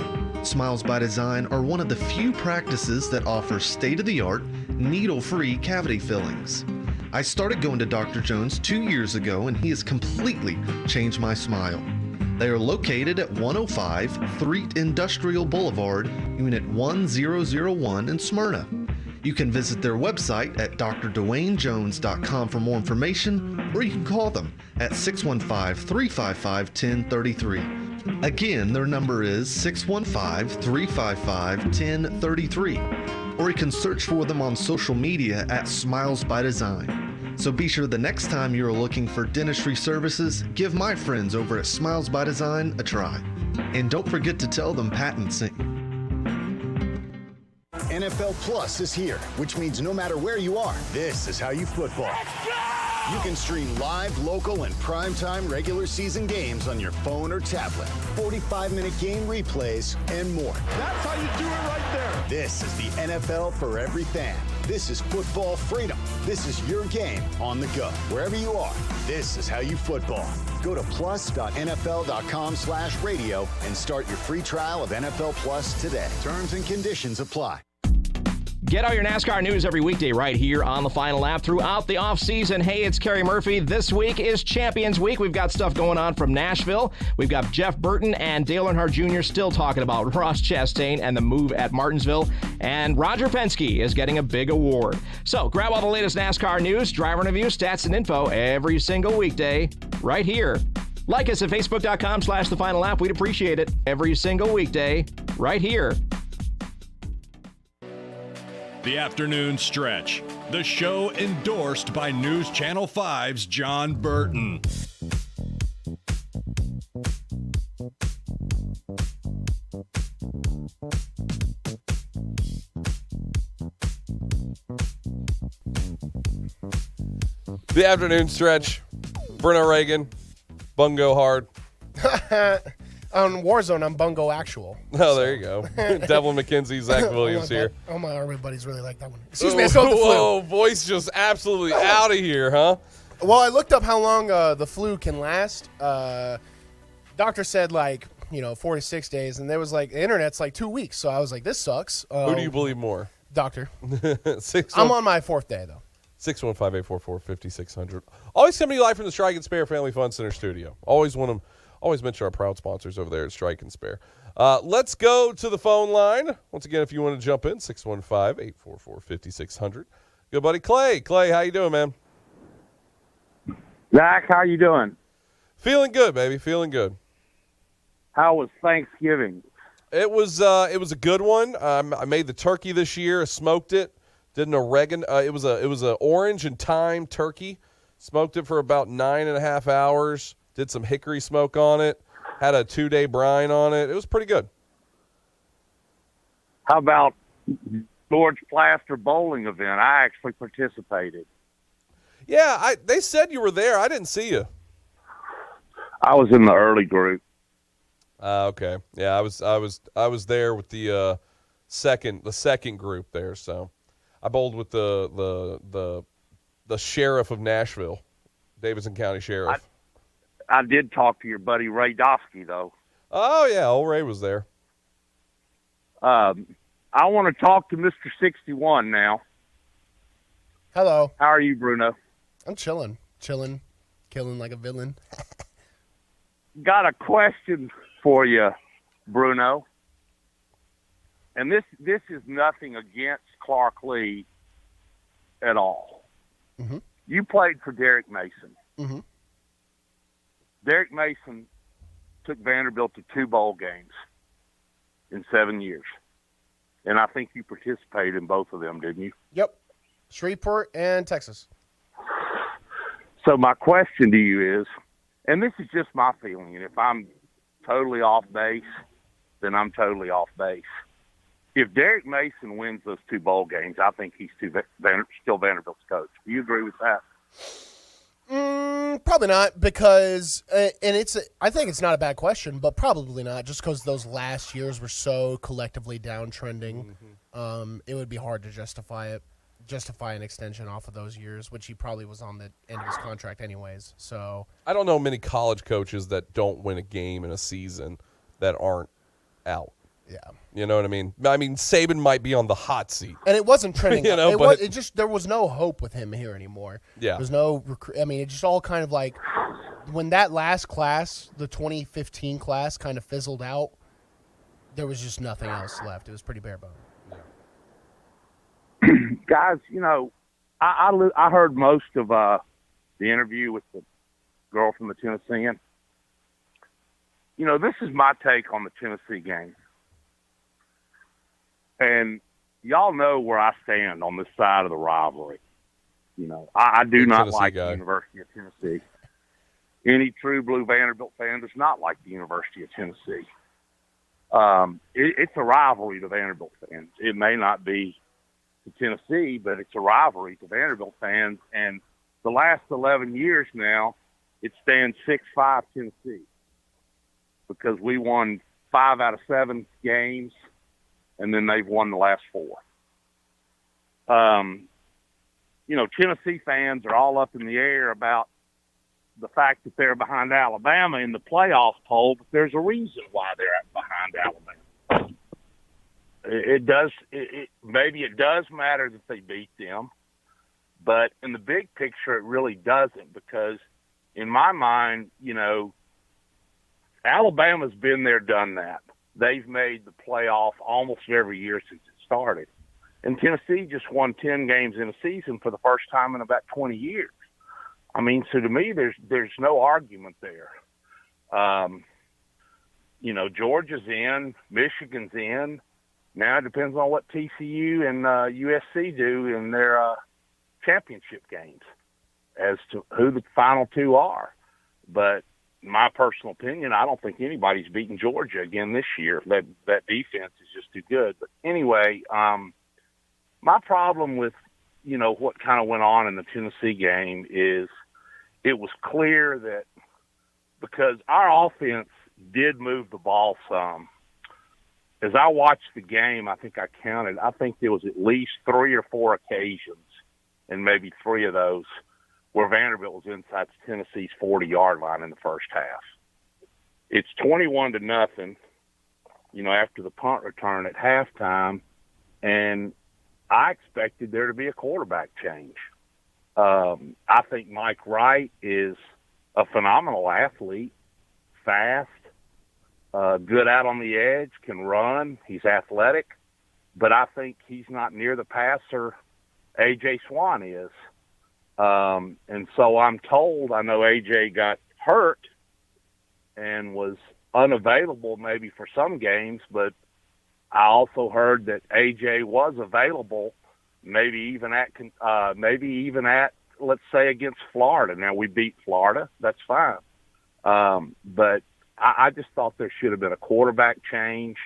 Smiles by Design are one of the few practices that offer state-of-the-art, needle-free cavity fillings. I started going to Dr. Jones 2 years ago, and he has completely changed my smile. They are located at 105 Threet Industrial Boulevard, Unit 1001 in Smyrna. You can visit their website at drdwaynejones.com for more information, or you can call them at 615-355-1033. Again, their number is 615-355-1033. Or you can search for them on social media at Smiles by Design. So be sure the next time you're looking for dentistry services, give my friends over at Smiles by Design a try. And don't forget to tell them Patton sent you. NFL Plus is here, which means no matter where you are, this is how you football. You can stream live, local, and primetime regular season games on your phone or tablet, 45-minute game replays, and more. That's how you do it right there. This is the NFL for every fan. This is football freedom. This is your game on the go. Wherever you are, this is how you football. Go to plus.nfl.com/radio and start your free trial of NFL Plus today. Terms and conditions apply. Get all your NASCAR news every weekday right here on the Final Lap throughout the offseason. Hey, it's Kerry Murphy. This week is Champions Week. We've got stuff going on from Nashville. We've got Jeff Burton and Dale Earnhardt Jr. still talking about Ross Chastain and the move at Martinsville. And Roger Penske is getting a big award. So grab all the latest NASCAR news, driver interviews, stats, and info every single weekday right here. Like us at Facebook.com/The Final Lap. We'd appreciate it every single weekday right here. The Afternoon Stretch, the show endorsed by News Channel 5's John Burton. The Afternoon Stretch, Bruno Reagan, Bungo Hard. On Warzone, I'm Bungo Actual. Oh, there you go. Devlin McKenzie, Zach Williams here. Oh, my everybody's really like that one. Excuse me, I still have the flu. Whoa, voice just absolutely out of here, huh? Well, I looked up how long the flu can last. Doctor said, 4 to 6 days, and there was the internet's 2 weeks. So I was like, this sucks. Who do you believe more? Doctor. I'm on my 4th day, though. 615-844-5600. Always coming to you live from the Strike and Spare Family Fun Center studio. Always mention our proud sponsors over there at Strike and Spare. Let's go to the phone line. Once again, if you want to jump in, 615-844-5600. Good buddy Clay. Clay, how you doing, man? Zach, how you doing? Feeling good, baby. Feeling good. How was Thanksgiving? It was a good one. I made the turkey this year. I smoked it. Did an Reagan. It was a orange and thyme turkey. Smoked it for about 9.5 hours. Did some hickory smoke on it. Had a 2-day brine on it. It was pretty good. How about George Plaster bowling event? I actually participated. Yeah, they said you were there. I didn't see you. I was in the early group. Okay. Yeah, I was there with the second group there. So I bowled with the sheriff of Nashville, Davidson County Sheriff. I did talk to your buddy Ray Dosky, though. Oh, yeah, old Ray was there. I want to talk to Mr. 61 now. Hello. How are you, Bruno? I'm chilling, killing like a villain. Got a question for you, Bruno. And this is nothing against Clark Lee at all. Mm-hmm. You played for Derek Mason. Mm-hmm. Derek Mason took Vanderbilt to 2 bowl games in 7 years. And I think you participated in both of them, didn't you? Yep. Shreveport and Texas. So my question to you is, and this is just my feeling, and if I'm totally off base, then I'm totally off base. If Derek Mason wins those 2 bowl games, I think he's still Vanderbilt's coach. Do you agree with that? Probably not, because I think it's not a bad question, but probably not, just because those last years were so collectively downtrending. It would be hard to justify an extension off of those years, which he probably was on the end of his contract anyways. So I don't know many college coaches that don't win a game in a season that aren't out. Yeah. You know what I mean? I mean, Saban might be on the hot seat. And it wasn't trending. You know, there was no hope with him here anymore. Yeah. There was no it just all kind of like when that last class, the 2015 class, kind of fizzled out, there was just nothing else left. It was pretty bare bones. Guys, you know, I heard most of the interview with the girl from the Tennessean. You know, this is my take on the Tennessee game. And y'all know where I stand on this side of the rivalry. You know, I do not like the University of Tennessee. Any true blue Vanderbilt fan does not like the University of Tennessee. It's a rivalry to Vanderbilt fans. It may not be to Tennessee, but it's a rivalry to Vanderbilt fans. And the last 11 years now, it stands 6-5 Tennessee because we won 5 out of 7 games, and then they've won the last 4. You know, Tennessee fans are all up in the air about the fact that they're behind Alabama in the playoff poll, but there's a reason why they're behind Alabama. Maybe it does matter that they beat them, but in the big picture, it really doesn't, because in my mind, you know, Alabama's been there, done that. They've made the playoff almost every year since it started. And Tennessee just won 10 games in a season for the first time in about 20 years. I mean, so to me, there's no argument there. You know, Georgia's in, Michigan's in. Now it depends on what TCU and USC do in their championship games as to who the final 2 are. But my personal opinion, I don't think anybody's beating Georgia again this year. That defense is just too good. But anyway, my problem with, you know, what kind of went on in the Tennessee game is it was clear that because our offense did move the ball some. As I watched the game, I think there was at least 3 or 4 occasions, and maybe 3 of those, where Vanderbilt was inside Tennessee's 40-yard line in the first half. It's 21-0, you know, after the punt return at halftime, and I expected there to be a quarterback change. I think Mike Wright is a phenomenal athlete, fast, good out on the edge, can run. He's athletic, but I think he's not near the passer A.J. Swan is. And so I'm told, I know A.J. got hurt and was unavailable maybe for some games, but I also heard that A.J. was available maybe even at, let's say, against Florida. Now, we beat Florida. That's fine. But I just thought there should have been a quarterback change.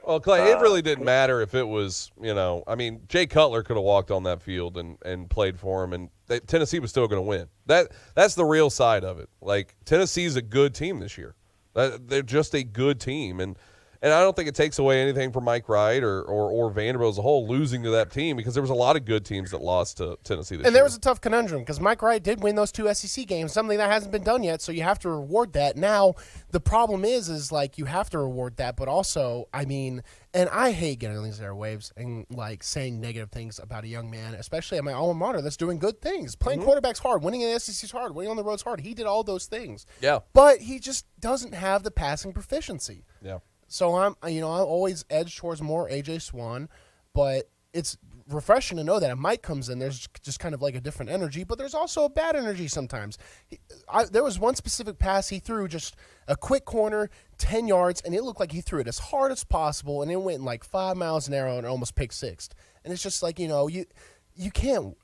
Well, Clay, it really didn't matter if it was, you know, I mean, Jay Cutler could have walked on that field and played for him, and Tennessee was still going to win. That's the real side of it. Like, Tennessee's a good team this year. They're just a good team, and I don't think it takes away anything from Mike Wright or Vanderbilt as a whole losing to that team, because there was a lot of good teams that lost to Tennessee this year. And there was a tough conundrum because Mike Wright did win those 2 SEC games, something that hasn't been done yet, so you have to reward that. Now, the problem is like you have to reward that, but also, I mean, and I hate getting on these airwaves and like saying negative things about a young man, especially at my alma mater that's doing good things. Playing quarterback's hard, winning in the SEC is hard, winning on the road's hard. He did all those things. Yeah. But he just doesn't have the passing proficiency. Yeah. So I'm always edged towards more A.J. Swan, but it's refreshing to know that if Mike comes in, there's just kind of like a different energy, but there's also a bad energy sometimes. There was one specific pass he threw, just a quick corner, 10 yards, and it looked like he threw it as hard as possible, and it went like 5 miles an hour and almost pick sixed. And it's just like, you know, you can't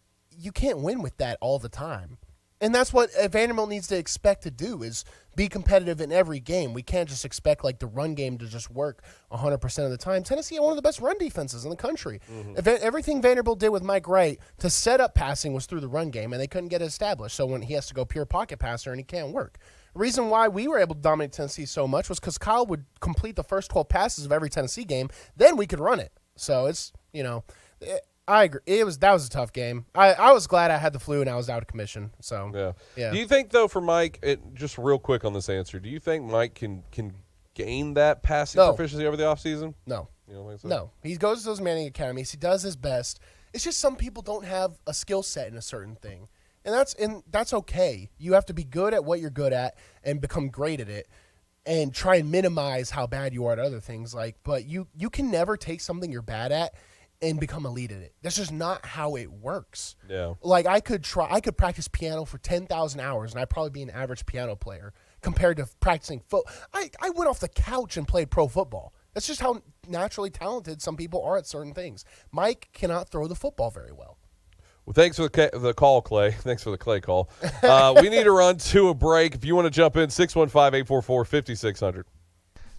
win with that all the time. And that's what Vanderbilt needs to expect to do is be competitive in every game. We can't just expect like the run game to just work 100% of the time. Tennessee had one of the best run defenses in the country. Everything Vanderbilt did with Mike Wright to set up passing was through the run game, and they couldn't get it established. So when he has to go pure pocket passer and he can't work. The reason why we were able to dominate Tennessee so much was because Kyle would complete the first 12 passes of every Tennessee game. Then we could run it. So it's, I agree. That was a tough game. I was glad I had the flu and I was out of commission. So yeah. Do you think though, for Mike, just real quick on this answer, do you think Mike can gain that passing proficiency over the offseason? No. You don't think so? No. He goes to those Manning academies. He does his best. It's just some people don't have a skill set in a certain thing, and that's okay. You have to be good at what you're good at and become great at it, and try and minimize how bad you are at other things. But you can never take something you're bad at and become elite at it. That's just not how it works. Yeah. Like I could practice piano for 10,000 hours and I'd probably be an average piano player compared to practicing I went off the couch and played pro football. That's just how naturally talented some people are at certain things. Mike cannot throw the football very well. Well, thanks for the call, Clay. Thanks for the Clay call. We need to run to a break. If you want to jump in, 615-844-5600.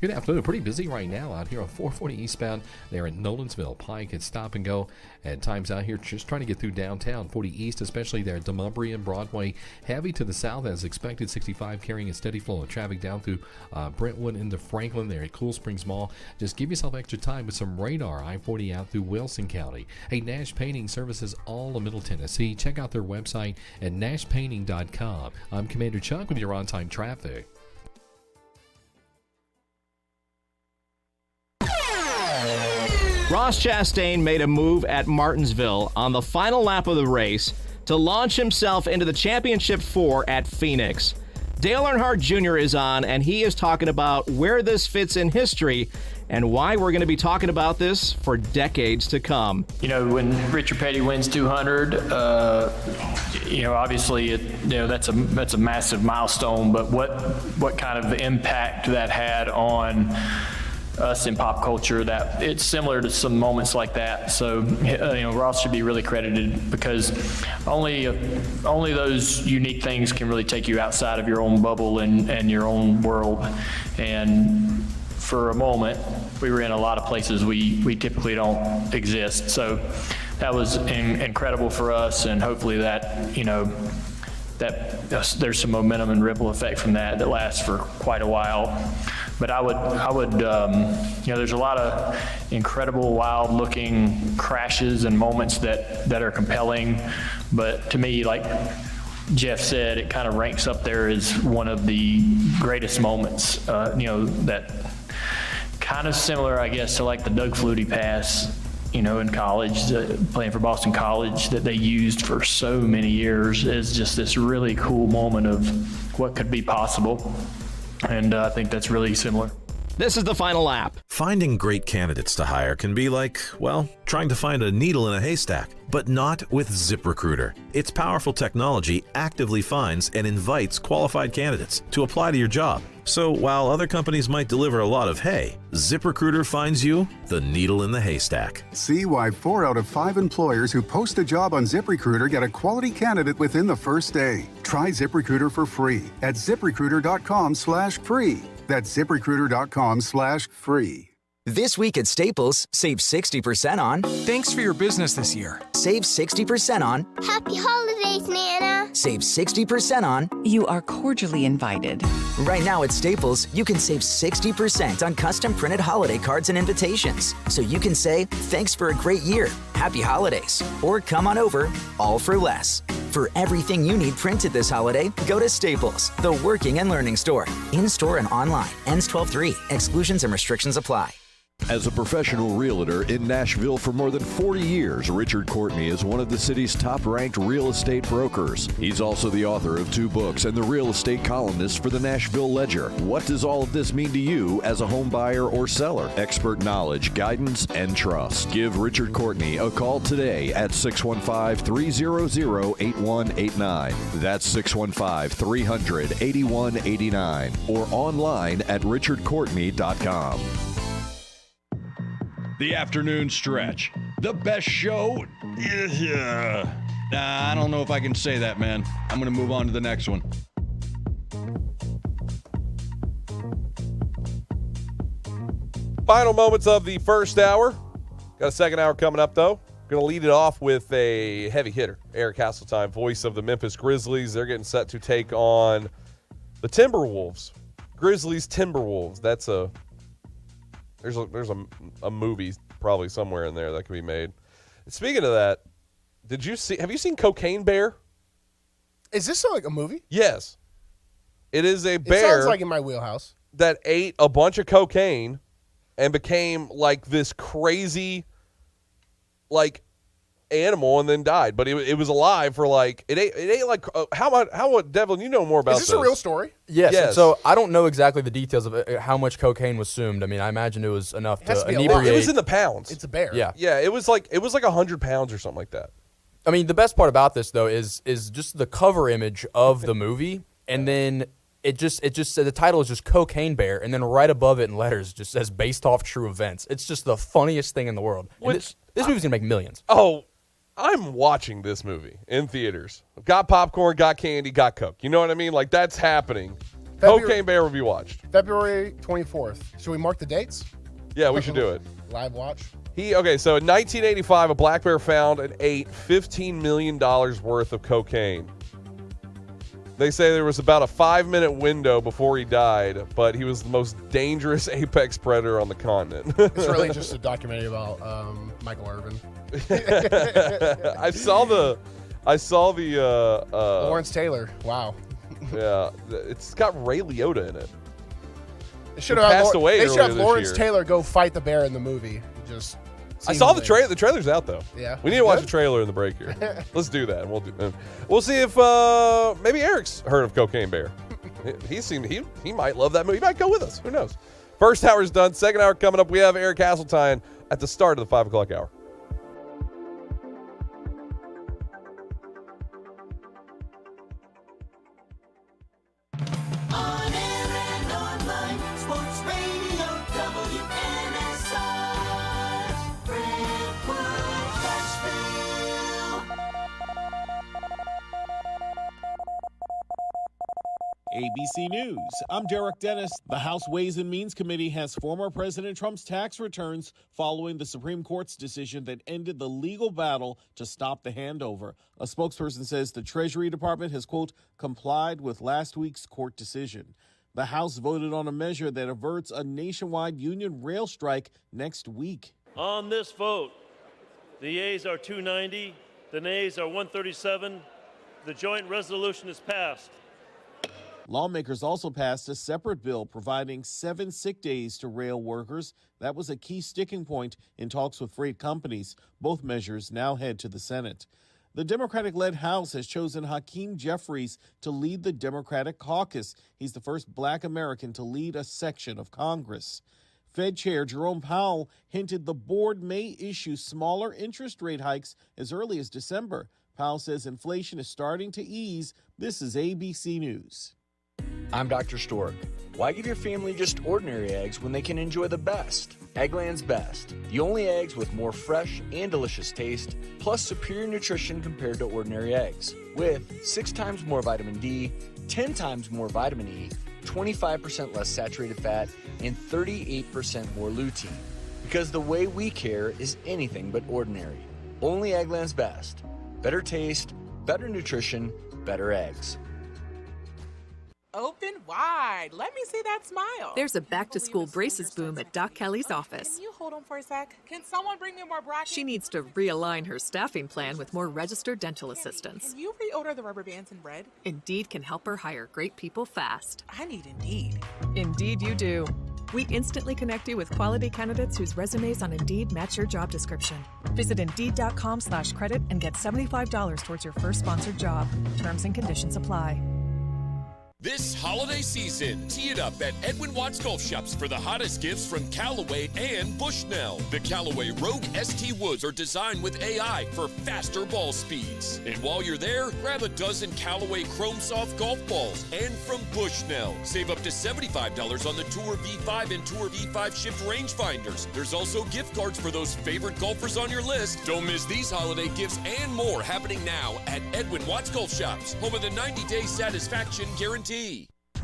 Good afternoon. Pretty busy right now out here on 440 eastbound there in Nolensville. Pike at Stop and Go. At times out here just trying to get through downtown. 40 east, especially there at Demonbreun and Broadway. Heavy to the south as expected. 65 carrying a steady flow of traffic down through Brentwood into Franklin there at Cool Springs Mall. Just give yourself extra time with some radar. I-40 out through Wilson County. Hey, Nash Painting services all of Middle Tennessee. Check out their website at nashpainting.com. I'm Commander Chuck with your on-time traffic. Ross Chastain made a move at Martinsville on the final lap of the race to launch himself into the Championship 4 at Phoenix. Dale Earnhardt Jr. is on, and he is talking about where this fits in history and why we're going to be talking about this for decades to come. When Richard Petty wins 200, obviously, that's a massive milestone. But what kind of impact that had on us in pop culture, that it's similar to some moments like that. So, Ross should be really credited because only those unique things can really take you outside of your own bubble and your own world. And for a moment, we were in a lot of places we typically don't exist. So that was incredible for us, and hopefully that there's some momentum and ripple effect from that lasts for quite a while. But I would, there's a lot of incredible, wild-looking crashes and moments that are compelling. But to me, like Jeff said, it kind of ranks up there as one of the greatest moments. That kind of similar, I guess, to like the Doug Flutie pass, in college, playing for Boston College, that they used for so many years as just this really cool moment of what could be possible. And I think that's really similar. This is the final lap. Finding great candidates to hire can be like, trying to find a needle in a haystack, but not with ZipRecruiter. Its powerful technology actively finds and invites qualified candidates to apply to your job. So while other companies might deliver a lot of hay, ZipRecruiter finds you the needle in the haystack. See why 4 out of 5 employers who post a job on ZipRecruiter get a quality candidate within the first day. Try ZipRecruiter for free at ZipRecruiter.com/free. That's ZipRecruiter.com/free. This week at Staples, save 60% on... Thanks for your business this year. Save 60% on... Happy holidays, Nana. Save 60% on... You are cordially invited. Right now at Staples, you can save 60% on custom printed holiday cards and invitations. So you can say, thanks for a great year, happy holidays, or come on over, all for less. For everything you need printed this holiday, go to Staples, the working and learning store. In-store and online. Ends 12/3. Exclusions and restrictions apply. As a professional realtor in Nashville for more than 40 years, Richard Courtney is one of the city's top-ranked real estate brokers. He's also the author of 2 books and the real estate columnist for the Nashville Ledger. What does all of this mean to you as a home buyer or seller? Expert knowledge, guidance, and trust. Give Richard Courtney a call today at 615-300-8189. That's 615-300-8189 or online at richardcourtney.com. The afternoon stretch. The best show I don't know if I can say that, man. I'm going to move on to the next one. Final moments of the first hour. Got a second hour coming up, though. Going to lead it off with a heavy hitter. Eric Hasseltine, voice of the Memphis Grizzlies. They're getting set to take on the Timberwolves. Grizzlies Timberwolves. That's there's a movie probably somewhere in there that can be made. Speaking of that, have you seen Cocaine Bear? Is this like a movie? Yes. It is a bear. It sounds like in my wheelhouse. That ate a bunch of cocaine and became like this crazy like animal and then died. But it was alive for like it ate like how Devlin, you know more about this. Is this a real story? Yes. So I don't know exactly the details of how much cocaine was consumed. I mean, I imagine it was enough to inebriate. It was in the pounds. It's a bear. Yeah. Yeah, it was like 100 pounds or something like that. I mean, the best part about this though is just the cover image of the movie, and then it just said the title is just Cocaine Bear, and then right above it in letters just says based off true events. It's just the funniest thing in the world. This movie's gonna make millions. Oh, I'm watching this movie in theaters. Got popcorn, got candy, got Coke. You know what I mean? Like that's happening. Cocaine Bear will be watched. February 24th. Should we mark the dates? Yeah, we should do it. Live watch. So in 1985, a black bear found and ate $15 million worth of cocaine. They say there was about a 5-minute window before he died, but he was the most dangerous apex predator on the continent. It's really just a documentary about Michael Irvin. I saw the Lawrence Taylor. Wow. Yeah, it's got Ray Liotta in it. They should have Lawrence Taylor go fight the bear in the movie. I saw the trailer. The trailer's out though. Yeah, we need to watch the trailer in the break here. Let's do that. We'll see if maybe Eric's heard of Cocaine Bear. He might love that movie. He might go with us. Who knows? First hour's done. Second hour coming up. We have Eric Hasseltine at the start of the 5 o'clock hour. ABC News. I'm Derek Dennis. The House Ways and Means Committee has former President Trump's tax returns following the Supreme Court's decision that ended the legal battle to stop the handover. A spokesperson says the Treasury Department has, quote, complied with last week's court decision. The House voted on a measure that averts a nationwide union rail strike next week. On this vote, the yeas are 290, the nays are 137. The joint resolution is passed. Lawmakers also passed a separate bill providing 7 sick days to rail workers. That was a key sticking point in talks with freight companies. Both measures now head to the Senate. The Democratic-led House has chosen Hakeem Jeffries to lead the Democratic caucus. He's the first black American to lead a section of Congress. Fed Chair Jerome Powell hinted the board may issue smaller interest rate hikes as early as December. Powell says inflation is starting to ease. This is ABC News. I'm Dr. Stork. Why give your family just ordinary eggs when they can enjoy the best? Eggland's Best. The only eggs with more fresh and delicious taste, plus superior nutrition compared to ordinary eggs. With 6 times more vitamin D, 10 times more vitamin E, 25% less saturated fat, and 38% more lutein. Because the way we care is anything but ordinary. Only Eggland's Best. Better taste, better nutrition, better eggs. Open wide. Let me see that smile. There's a back-to-school braces boom at Doc Kelly's office. Can you hold on for a sec? Can someone bring me more brackets? She needs to realign her staffing plan with more registered dental assistants. Can you reorder the rubber bands and bread? Indeed can help her hire great people fast. I need Indeed. Indeed you do. We instantly connect you with quality candidates whose resumes on Indeed match your job description. Visit Indeed.com/credit and get $75 towards your first sponsored job. Terms and conditions apply. This holiday season, tee it up at Edwin Watts Golf Shops for the hottest gifts from Callaway and Bushnell. The Callaway Rogue ST Woods are designed with AI for faster ball speeds. And while you're there, grab a dozen Callaway Chrome Soft golf balls. And from Bushnell, save up to $75 on the Tour V5 and Tour V5 Shift rangefinders. There's also gift cards for those favorite golfers on your list. Don't miss these holiday gifts and more happening now at Edwin Watts Golf Shops, home of the 90-day satisfaction guarantee.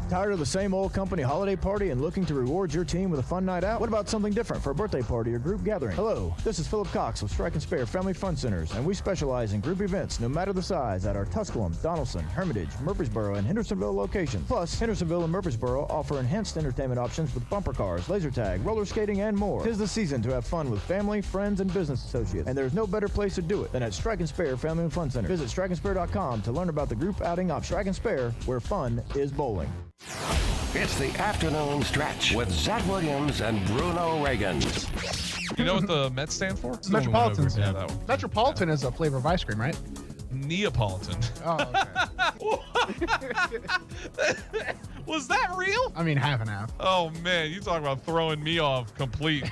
Tired of the same old company holiday party and looking to reward your team with a fun night out? What about something different for a birthday party or group gathering? Hello, this is Philip Cox of Strike and Spare Family Fun Centers, and we specialize in group events no matter the size at our Tusculum, Donaldson, Hermitage, Murfreesboro, and Hendersonville locations. Plus, Hendersonville and Murfreesboro offer enhanced entertainment options with bumper cars, laser tag, roller skating, and more. 'Tis the season to have fun with family, friends, and business associates, and there's no better place to do it than at Strike and Spare Family Fun Center. Visit strikeandspare.com to learn about the group outing option. Strike and Spare, where fun is bowling. It's the afternoon stretch with Zach Williams and Bruno Reagan. You know what the Mets stand for? Metropolitan. Yeah, that one. Metropolitan is a flavor of ice cream, right? Neapolitan. Oh, okay. Was that real? I mean, half and half. Oh, man. You talk about throwing me off complete.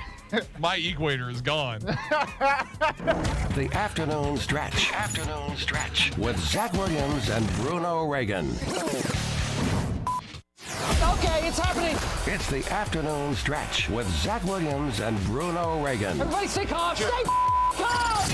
My equator is gone. The afternoon stretch. Afternoon stretch with Zach Williams and Bruno Reagan. Okay, it's happening. It's the afternoon stretch with Zach Williams and Bruno Reagan. Everybody stay calm. Stay calm.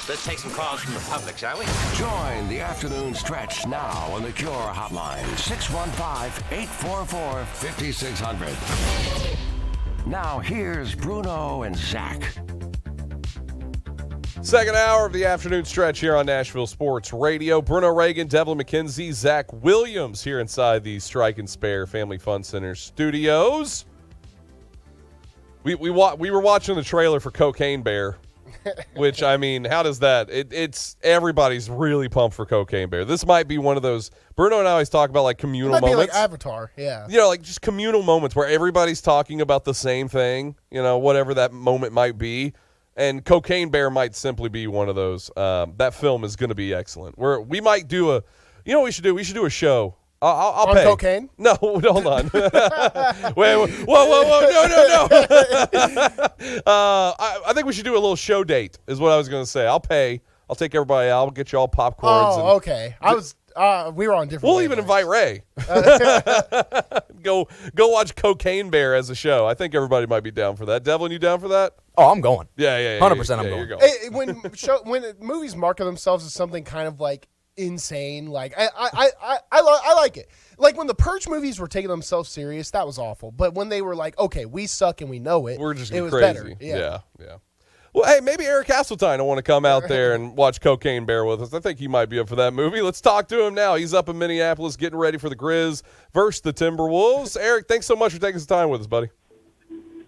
Let's take some calls from the public, shall we? Join the afternoon stretch now on the Cure Hotline, 615-844-5600. Now here's Bruno and Zach. Second hour of the afternoon stretch here on Nashville Sports Radio. Bruno Reagan, Devlin McKenzie, Zach Williams here inside the Strike and Spare Family Fun Center studios. We were watching the trailer for Cocaine Bear, which, I mean, how does that? It's everybody's really pumped for Cocaine Bear. This might be one of those. Bruno and I always talk about like communal It might moments. be like Avatar, yeah. You know, like just communal moments where everybody's talking about the same thing. You know, whatever that moment might be. And Cocaine Bear might simply be one of those. That film is going to be excellent. We might do a, you know what we should do? We should do a show. I'll on pay. Cocaine? No, hold on. Wait, whoa, no. I think we should do a little show date is what I was going to say. I'll pay. I'll take everybody out. I'll get you all popcorns. Oh, okay. We were on different. We'll even invite Ray. Go watch Cocaine Bear as a show. I think everybody might be down for that. Devlin, you down for that? Oh, I'm going. Yeah. 100% I'm going. Hey, when movies market themselves as something kind of like insane, like I like it. Like when the Purge movies were taking themselves serious, that was awful. But when they were like, okay, we suck and we know it, we're just it was crazy. better. Yeah. Well, hey, maybe Eric Hasseltine will want to come out there and watch Cocaine Bear with us. I think he might be up for that movie. Let's talk to him now. He's up in Minneapolis getting ready for the Grizz versus the Timberwolves. Eric, thanks so much for taking some time with us, buddy.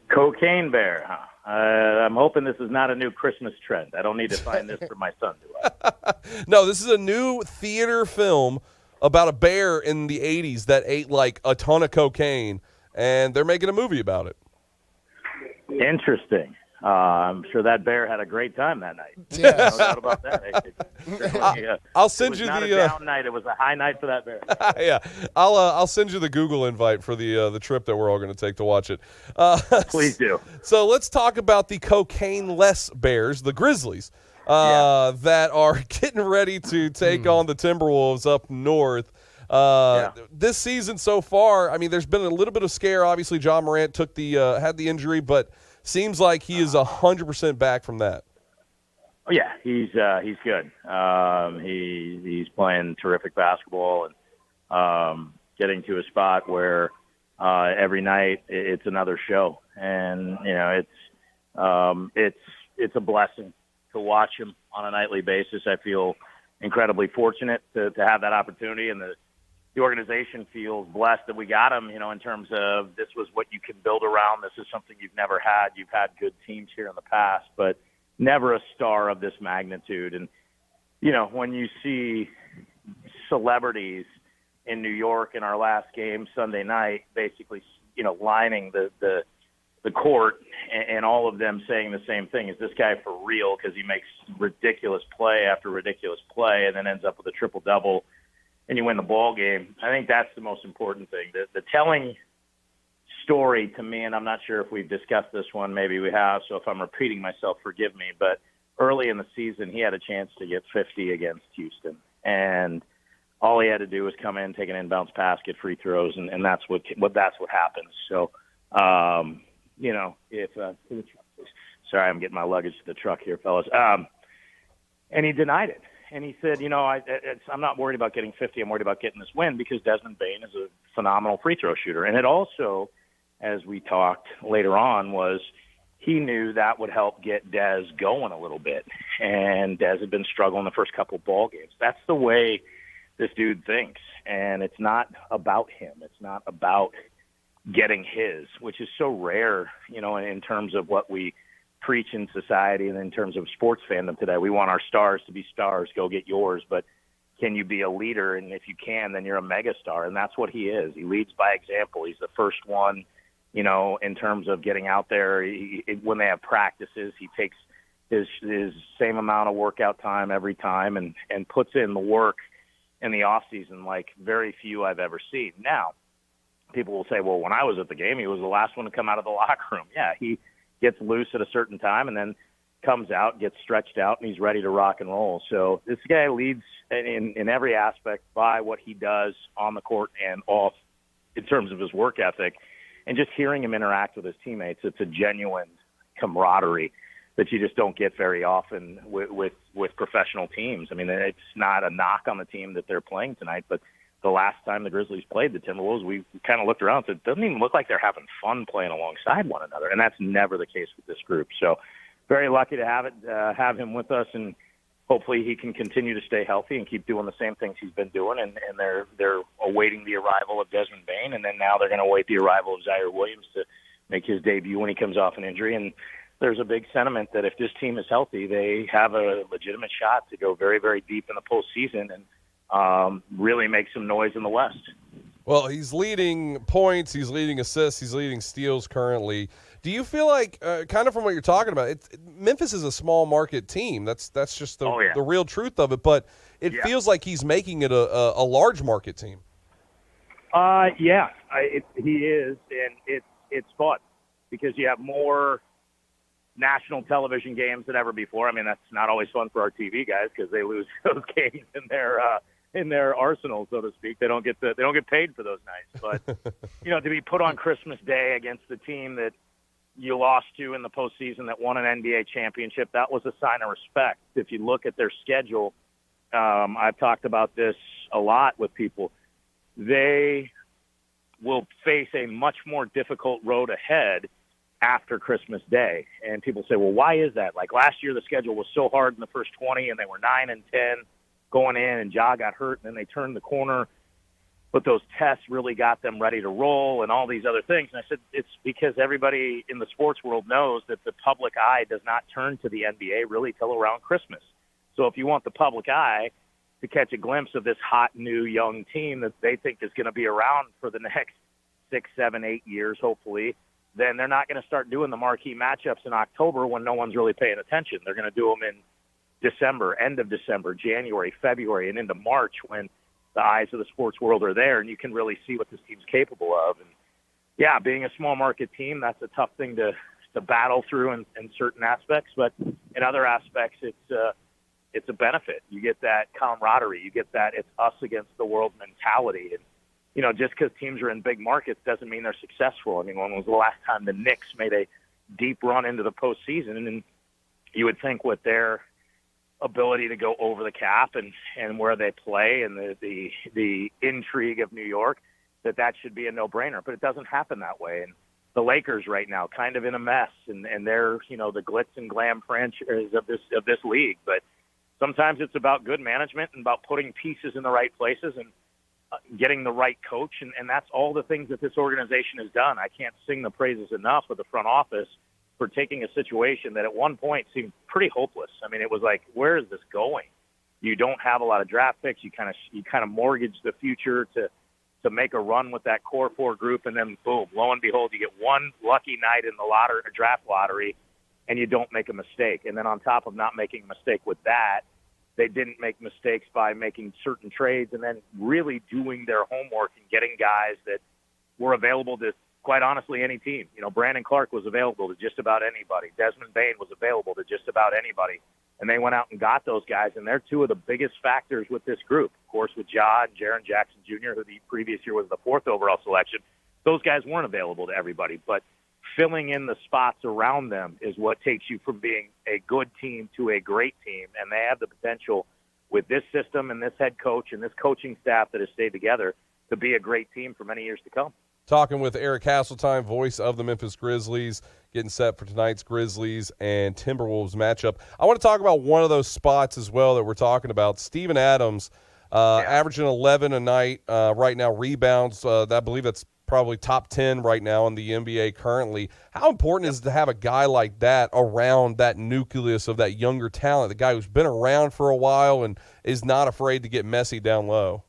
Cocaine Bear, huh? I'm hoping this is not a new Christmas trend. I don't need to find this for my son, do I? No, this is a new theater film about a bear in the 80s that ate like a ton of cocaine, and they're making a movie about it. Interesting. I'm sure that bear had a great time that night. Yeah. No doubt about that. I'll send you the. It was not a down night. It was a high night for that bear. Yeah, I'll send you the Google invite for the trip that we're all going to take to watch it. Please do. So let's talk about the cocaine-less Bears, the Grizzlies, that are getting ready to take on the Timberwolves up north. This season so far, I mean, there's been a little bit of scare. Obviously, John Morant had the injury, but seems like he is 100% back from that. Oh yeah, he's good. He's playing terrific basketball and getting to a spot where every night it's another show, and you know it's a blessing to watch him on a nightly basis. I feel incredibly fortunate to have that opportunity, and the organization feels blessed that we got him, you know, in terms of this was what you can build around. This is something you've never had. You've had good teams here in the past, but never a star of this magnitude. And, you know, when you see celebrities in New York in our last game Sunday night, basically, you know, lining the court and all of them saying the same thing, is this guy for real? Because he makes ridiculous play after ridiculous play and then ends up with a triple-double. and you win the ball game. I think that's the most important thing. The telling story to me, and I'm not sure if we've discussed this one, maybe we have, so if I'm repeating myself, forgive me, but early in the season, he had a chance to get 50 against Houston, and all he had to do was come in, take an inbounds pass, get free throws, and that's what happens. So, sorry, I'm getting my luggage to the truck here, fellas. And he denied it. And he said, I'm not worried about getting 50. I'm worried about getting this win because Desmond Bane is a phenomenal free throw shooter. And it also, as we talked later on, was he knew that would help get Des going a little bit. And Des had been struggling the first couple of ball games. That's the way this dude thinks. And it's not about him. It's not about getting his, which is so rare, in terms of what we preach in society and in terms of sports fandom today. We want our stars to be stars, go get yours, but can you be a leader? And if you can, then you're a mega star, and that's what he is. He leads by example. He's the first one, in terms of getting out there. When they have practices, he takes his same amount of workout time every time and puts in the work in the off season like very few I've ever seen. Now, people will say, well, when I was at the game, he was the last one to come out of the locker room. Yeah, he gets loose at a certain time and then comes out, gets stretched out, and he's ready to rock and roll. So this guy leads in every aspect by what he does on the court and off in terms of his work ethic. And just hearing him interact with his teammates, it's a genuine camaraderie that you just don't get very often with professional teams. I mean, it's not a knock on the team that they're playing tonight, but the last time the Grizzlies played the Timberwolves, we kind of looked around and said, it doesn't even look like they're having fun playing alongside one another. And that's never the case with this group. So very lucky to have him with us, and hopefully he can continue to stay healthy and keep doing the same things he's been doing. And they're awaiting the arrival of Desmond Bane, and then now they're going to await the arrival of Zaire Williams to make his debut when he comes off an injury. And there's a big sentiment that if this team is healthy, they have a legitimate shot to go very, very deep in the postseason and really make some noise in the West. Well, he's leading points, he's leading assists, he's leading steals currently. Do you feel like, kind of from what you're talking about, Memphis is a small market team. That's just the real truth of it. But it feels like he's making it a large market team. He is, and it's fun because you have more national television games than ever before. I mean, that's not always fun for our TV guys because they lose those games in their arsenal, so to speak. They don't get paid for those nights. But to be put on Christmas Day against the team that you lost to in the postseason that won an NBA championship, that was a sign of respect. If you look at their schedule, I've talked about this a lot with people. They will face a much more difficult road ahead after Christmas Day. And people say, well, why is that? Like last year, the schedule was so hard in the first 20 and they were 9-10 going in, and Ja got hurt and then they turned the corner. But those tests really got them ready to roll and all these other things. And I said, it's because everybody in the sports world knows that the public eye does not turn to the NBA really till around Christmas. So if you want the public eye to catch a glimpse of this hot, new, young team that they think is going to be around for the next 6, 7, 8 years, hopefully, then they're not going to start doing the marquee matchups in October when no one's really paying attention. They're going to do them in December, end of December, January, February, and into March when the eyes of the sports world are there and you can really see what this team's capable of. And yeah, being a small market team, that's a tough thing to battle through in certain aspects, but in other aspects, it's a benefit. You get that camaraderie. You get that it's us against the world mentality. And just because teams are in big markets doesn't mean they're successful. I mean, when was the last time the Knicks made a deep run into the postseason? And you would think with their ability to go over the cap and where they play and the intrigue of New York, that should be a no-brainer. But it doesn't happen that way. And the Lakers right now kind of in a mess, and they're the glitz and glam franchise of this league. But sometimes it's about good management and about putting pieces in the right places and getting the right coach, and that's all the things that this organization has done. I can't sing the praises enough of the front office for taking a situation that at one point seemed pretty hopeless. I mean, it was like, where is this going? You don't have a lot of draft picks. You kind of mortgage the future to make a run with that core 4 group, and then boom, lo and behold, you get one lucky night in the draft lottery, and you don't make a mistake. And then on top of not making a mistake with that, they didn't make mistakes by making certain trades and then really doing their homework and getting guys that were available to, quite honestly, any team. You know, Brandon Clark was available to just about anybody. Desmond Bain was available to just about anybody. And they went out and got those guys, and they're two of the biggest factors with this group. Of course, with Ja and Jaren Jackson Jr., who the previous year was the 4th overall selection, those guys weren't available to everybody. But filling in the spots around them is what takes you from being a good team to a great team. And they have the potential with this system and this head coach and this coaching staff that has stayed together to be a great team for many years to come. Talking with Eric Hasseltine, voice of the Memphis Grizzlies, getting set for tonight's Grizzlies and Timberwolves matchup. I want to talk about one of those spots as well that we're talking about. Steven Adams, averaging 11 a night right now, rebounds. I believe that's probably top 10 right now in the NBA currently. How important is it to have a guy like that around that nucleus of that younger talent, the guy who's been around for a while and is not afraid to get messy down low?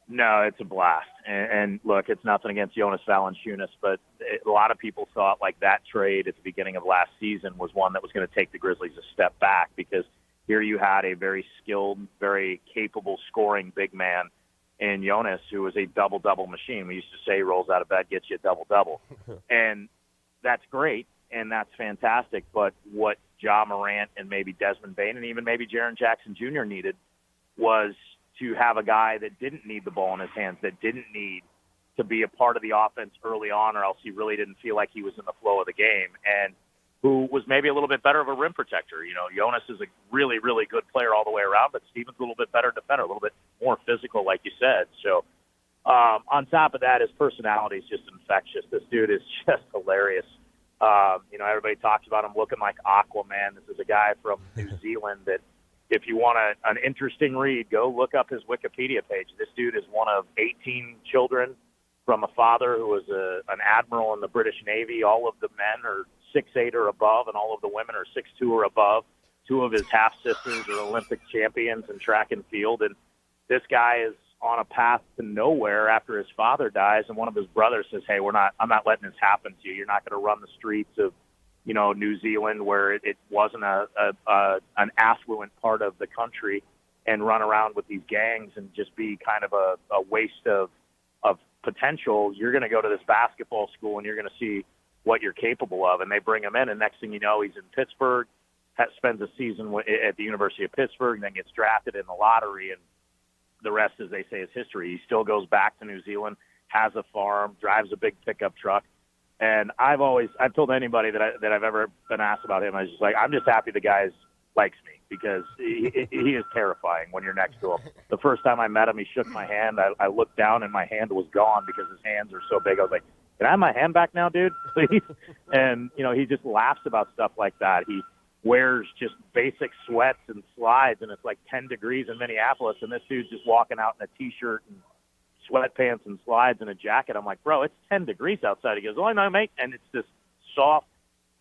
No, it's a blast. And look, it's nothing against Jonas Valanciunas, but a lot of people thought like that trade at the beginning of last season was one that was going to take the Grizzlies a step back, because here you had a very skilled, very capable scoring big man in Jonas, who was a double-double machine. We used to say rolls out of bed, gets you a double-double. And that's great, and that's fantastic. But what Ja Morant and maybe Desmond Bain and even maybe Jaren Jackson Jr. needed was to have a guy that didn't need the ball in his hands, that didn't need to be a part of the offense early on, or else he really didn't feel like he was in the flow of the game, and who was maybe a little bit better of a rim protector. You know, Jonas is a really, really good player all the way around, but Steven's a little bit better defender, a little bit more physical, like you said. So on top of that, his personality is just infectious. This dude is just hilarious. You know, everybody talks about him looking like Aquaman. This is a guy from New Zealand that, if you want an interesting read, go look up his Wikipedia page. This dude is one of 18 children from a father who was an admiral in the British Navy. All of the men are 6'8" or above, and all of the women are 6'2" or above. 2 of his half-sisters are Olympic champions in track and field. And this guy is on a path to nowhere after his father dies, and one of his brothers says, hey, I'm not letting this happen to you. You're not going to run the streets of, you know, New Zealand, where it wasn't an affluent part of the country, and run around with these gangs and just be kind of a waste of potential. You're going to go to this basketball school and you're going to see what you're capable of. And they bring him in, and next thing you know, he's in Pittsburgh, spends a season at the University of Pittsburgh, and then gets drafted in the lottery, and the rest, as they say, is history. He still goes back to New Zealand, has a farm, drives a big pickup truck. And I've told anybody that I've ever been asked about him, I was just like, I'm just happy the guy likes me, because he is terrifying when you're next to him. The first time I met him, he shook my hand. I looked down and my hand was gone because his hands are so big. I was like, can I have my hand back now, dude, please? And, you know, he just laughs about stuff like that. He wears just basic sweats and slides, and it's like 10 degrees in Minneapolis, and this dude's just walking out in a T-shirt and sweatpants and slides and a jacket. I'm like, bro, it's 10 degrees outside. He goes, oh, I know, mate. And it's this soft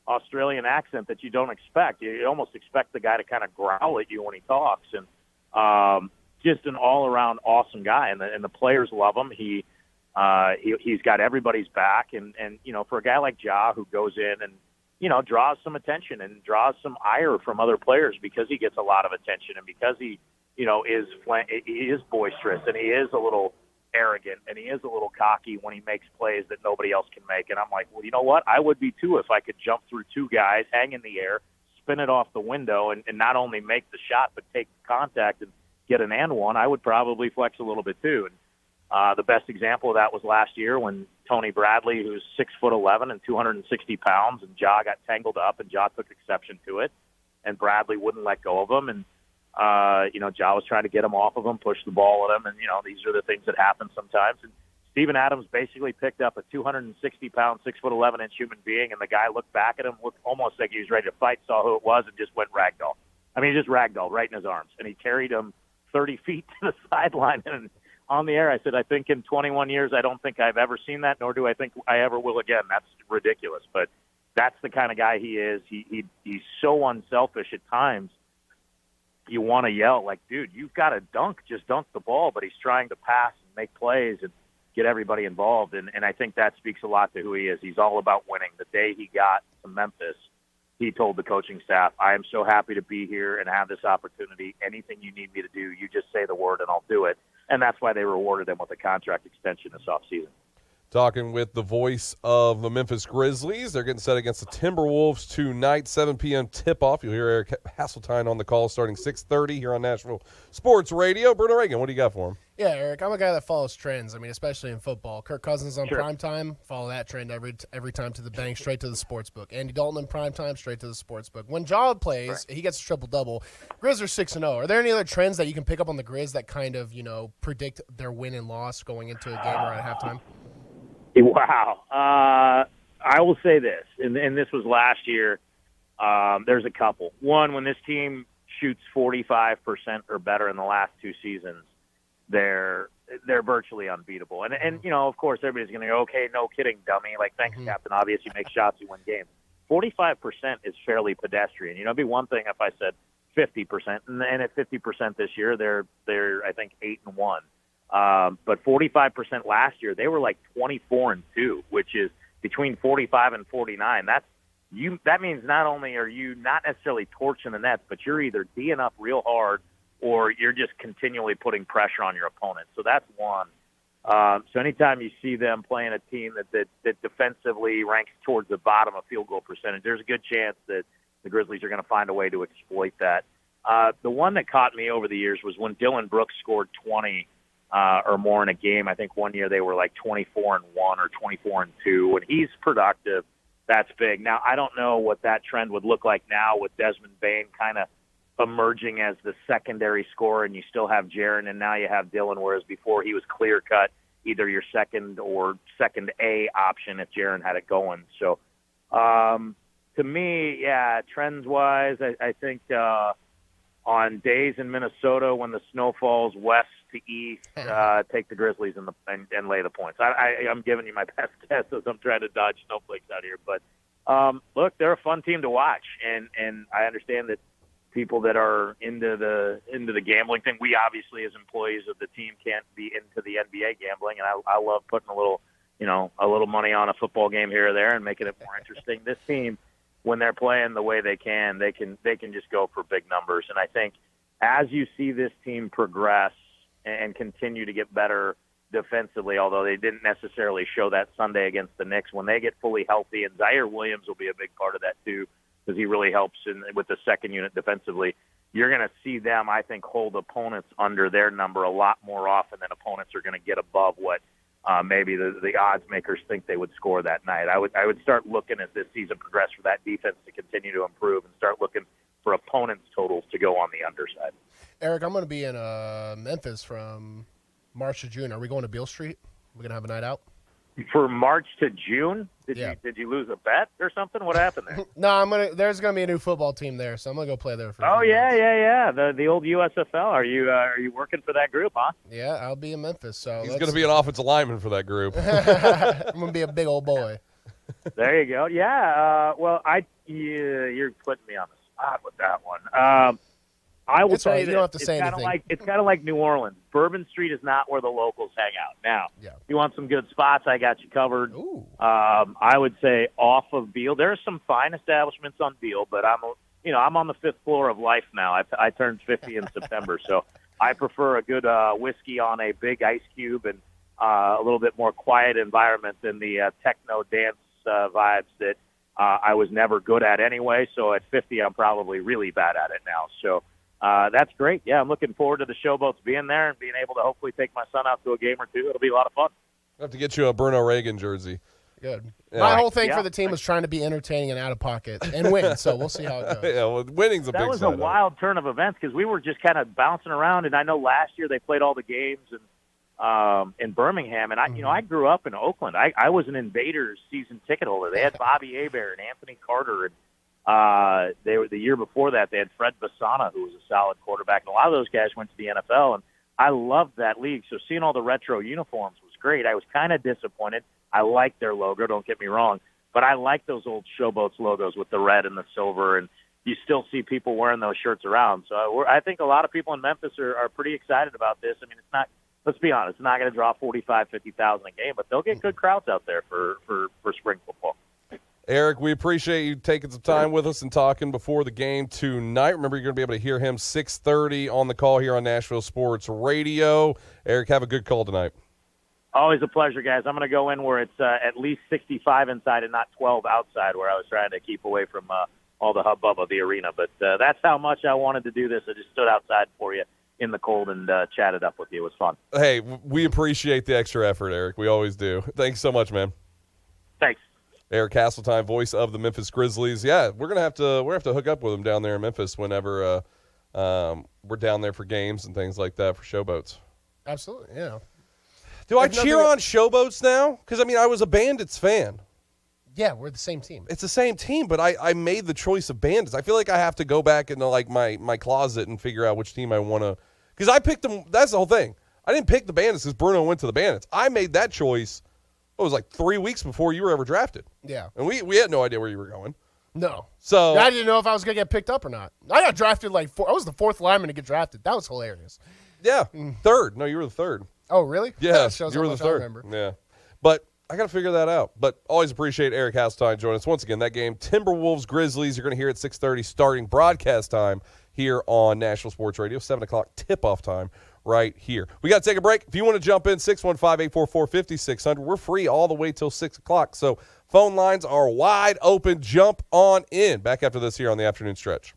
Australian accent that you don't expect. You almost expect the guy to kind of growl at you when he talks. And just an all-around awesome guy. And the players love him. He's got everybody's back. And, you know, for a guy like Ja, who goes in and, you know, draws some attention and draws some ire from other players because he gets a lot of attention, and because he, you know, he is boisterous, and he is a little arrogant, and he is a little cocky when he makes plays that nobody else can make. And I'm like, well, you know what? I would be too if I could jump through 2 guys, hang in the air, spin it off the window, and not only make the shot but take contact and get an and one. I would probably flex a little bit too. And the best example of that was last year when Tony Bradley, who's 6'11" and 260 pounds, and Ja got tangled up, and Ja took exception to it, and Bradley wouldn't let go of him. And you know, Ja was trying to get him off of him, push the ball at him, and, you know, these are the things that happen sometimes. And Steven Adams basically picked up a 260-pound, 6'11" human being, and the guy looked back at him, looked almost like he was ready to fight, saw who it was, and just went ragdoll. I mean, he just ragdoll right in his arms, and he carried him 30 feet to the sideline. And on the air, I said, I think in 21 years, I don't think I've ever seen that, nor do I think I ever will again. That's ridiculous. But that's the kind of guy he is. He's so unselfish at times. You want to yell, like, dude, you've got to dunk. Just dunk the ball. But he's trying to pass and make plays and get everybody involved. And I think that speaks a lot to who he is. He's all about winning. The day he got to Memphis, he told the coaching staff, I am so happy to be here and have this opportunity. Anything you need me to do, you just say the word and I'll do it. And that's why they rewarded him with a contract extension this offseason. Talking with the voice of the Memphis Grizzlies. They're getting set against the Timberwolves tonight, 7 p.m. tip-off. You'll hear Eric Hasseltine on the call starting 6:30 here on Nashville Sports Radio. Bruno Reagan, what do you got for him? Yeah, Eric, I'm a guy that follows trends. I mean, especially in football. Kirk Cousins on Sure. primetime, follow that trend every time to the bank, straight to the sports book. Andy Dalton in primetime, straight to the sports book. When Jaw plays, he gets a triple-double. Grizz are 6-0. Are there any other trends that you can pick up on the Grizz that kind of, predict their win and loss going into a game or at halftime? Wow. I will say this, and this was last year. There's a couple. One, when this team shoots 45% or better in the last two seasons, they're virtually unbeatable. And of course, everybody's going to go, okay, no kidding, dummy. Like, thanks, Captain Obvious. You make shots, you win games. 45% is fairly pedestrian. It'd be one thing if I said 50%, and at 50% this year, they're I think 8-1. But 45% last year, they were like 24-2, which is between 45 and 49. That means not only are you not necessarily torching the nets, but you're either D'ing up real hard or you're just continually putting pressure on your opponent. So that's one. So anytime you see them playing a team that defensively ranks towards the bottom of field goal percentage, there's a good chance that the Grizzlies are going to find a way to exploit that. The one that caught me over the years was when Dylan Brooks scored 20 or more in a game. I think one year they were like 24-1 or 24-2. When he's productive, that's big. Now, I don't know what that trend would look like now with Desmond Bane kind of emerging as the secondary scorer, and you still have Jaren, and now you have Dylan, whereas before he was clear-cut, either your second or second A option if Jaren had it going. So to me, yeah, trends-wise, I think on days in Minnesota when the snow falls west to east, take the Grizzlies and lay the points. I'm giving you my best guess as I'm trying to dodge snowflakes out here. But, look, they're a fun team to watch, and I understand that people that are into the gambling thing, we obviously as employees of the team can't be into the NBA gambling, and I love putting a little money on a football game here or there and making it more interesting. This team, when they're playing the way they can just go for big numbers. And I think as you see this team progress and continue to get better defensively, although they didn't necessarily show that Sunday against the Knicks, when they get fully healthy, and Zaire Williams will be a big part of that too, because he really helps with the second unit defensively, you're going to see them, I think, hold opponents under their number a lot more often than opponents are going to get above what maybe the odds makers think they would score that night. I would start looking as this season progressed for that defense to continue to improve and start looking for opponents' totals to go on the underside. Eric, I'm going to be in Memphis from March to June. Are we going to Beale Street? We're going to have a night out? For March to June? Did you lose a bet or something? What happened there? No, there's gonna be a new football team there, so I'm gonna go play there for. Oh yeah. The old USFL. Are you working for that group, huh? Yeah, I'll be in Memphis. So he's gonna be an offensive lineman for that group. I'm gonna be a big old boy. There you go. Yeah. Well, you're putting me on the spot with that one. I will tell you, you don't have to say anything. It's kind of like New Orleans. Bourbon Street is not where the locals hang out. Now, if you want some good spots, I got you covered. I would say off of Beale. There are some fine establishments on Beale, but I'm on the 5th floor of life now. I turned 50 in September, so I prefer a good whiskey on a big ice cube and a little bit more quiet environment than the techno dance vibes that I was never good at anyway. So at 50, I'm probably really bad at it now. So. That's great. Yeah, I'm looking forward to the Showboats being there and being able to hopefully take my son out to a game or two. It'll be a lot of fun. I have to get you a Bruno Reagan jersey. Good. Yeah. My whole thing for the team was trying to be entertaining and out of pocket and win, so we'll see how it goes. Yeah, well, winning's a big That was a wild turn of events because we were just kind of bouncing around, and I know last year they played all the games in Birmingham, and I grew up in Oakland. I was an Invaders season ticket holder. They had Bobby Hebert and Anthony Carter, and they were the year before that. They had Fred Bassana, who was a solid quarterback, and a lot of those guys went to the NFL. And I loved that league. So seeing all the retro uniforms was great. I was kind of disappointed. I liked their logo. Don't get me wrong, but I like those old Showboats logos with the red and the silver. And you still see people wearing those shirts around. So I think a lot of people in Memphis are pretty excited about this. I mean, it's not. Let's be honest. It's not going to draw 45,000, 50,000 a game, but they'll get good crowds out there for spring football. Eric, we appreciate you taking some time with us and talking before the game tonight. Remember, you're going to be able to hear him 6:30 on the call here on Nashville Sports Radio. Eric, have a good call tonight. Always a pleasure, guys. I'm going to go in where it's at least 65 inside and not 12 outside, where I was trying to keep away from all the hubbub of the arena. But that's how much I wanted to do this. I just stood outside for you in the cold and chatted up with you. It was fun. Hey, we appreciate the extra effort, Eric. We always do. Thanks so much, man. Thanks. Eric Hasseltine, voice of the Memphis Grizzlies. Yeah, we're gonna have to hook up with him down there in Memphis whenever we're down there for games and things like that for showboats. Absolutely, yeah. Do I cheer on showboats now? Because I was a Bandits fan. Yeah, we're the same team. It's the same team, but I made the choice of Bandits. I feel like I have to go back into like my closet and figure out which team I want to. Because I picked them. That's the whole thing. I didn't pick the Bandits because Bruno went to the Bandits. I made that choice. It was like 3 weeks before you were ever drafted. Yeah. And we had no idea where you were going. No. So I didn't know if I was going to get picked up or not. I got drafted I was the fourth lineman to get drafted. That was hilarious. Yeah. Third. No, you were the third. Oh, really? Yeah. Shows You were how the much I third. remember. Yeah. But I got to figure that out. But always appreciate Eric Hasseltine joining us. Once again, that game, Timberwolves, Grizzlies, you're going to hear at 6:30 starting broadcast time here on Nashville Sports Radio, 7 o'clock tip-off time right here. We got to take a break. If you want to jump in, 615-844-5600. We're free all the way till 6 o'clock. So phone lines are wide open. Jump on in. Back after this here on the afternoon stretch.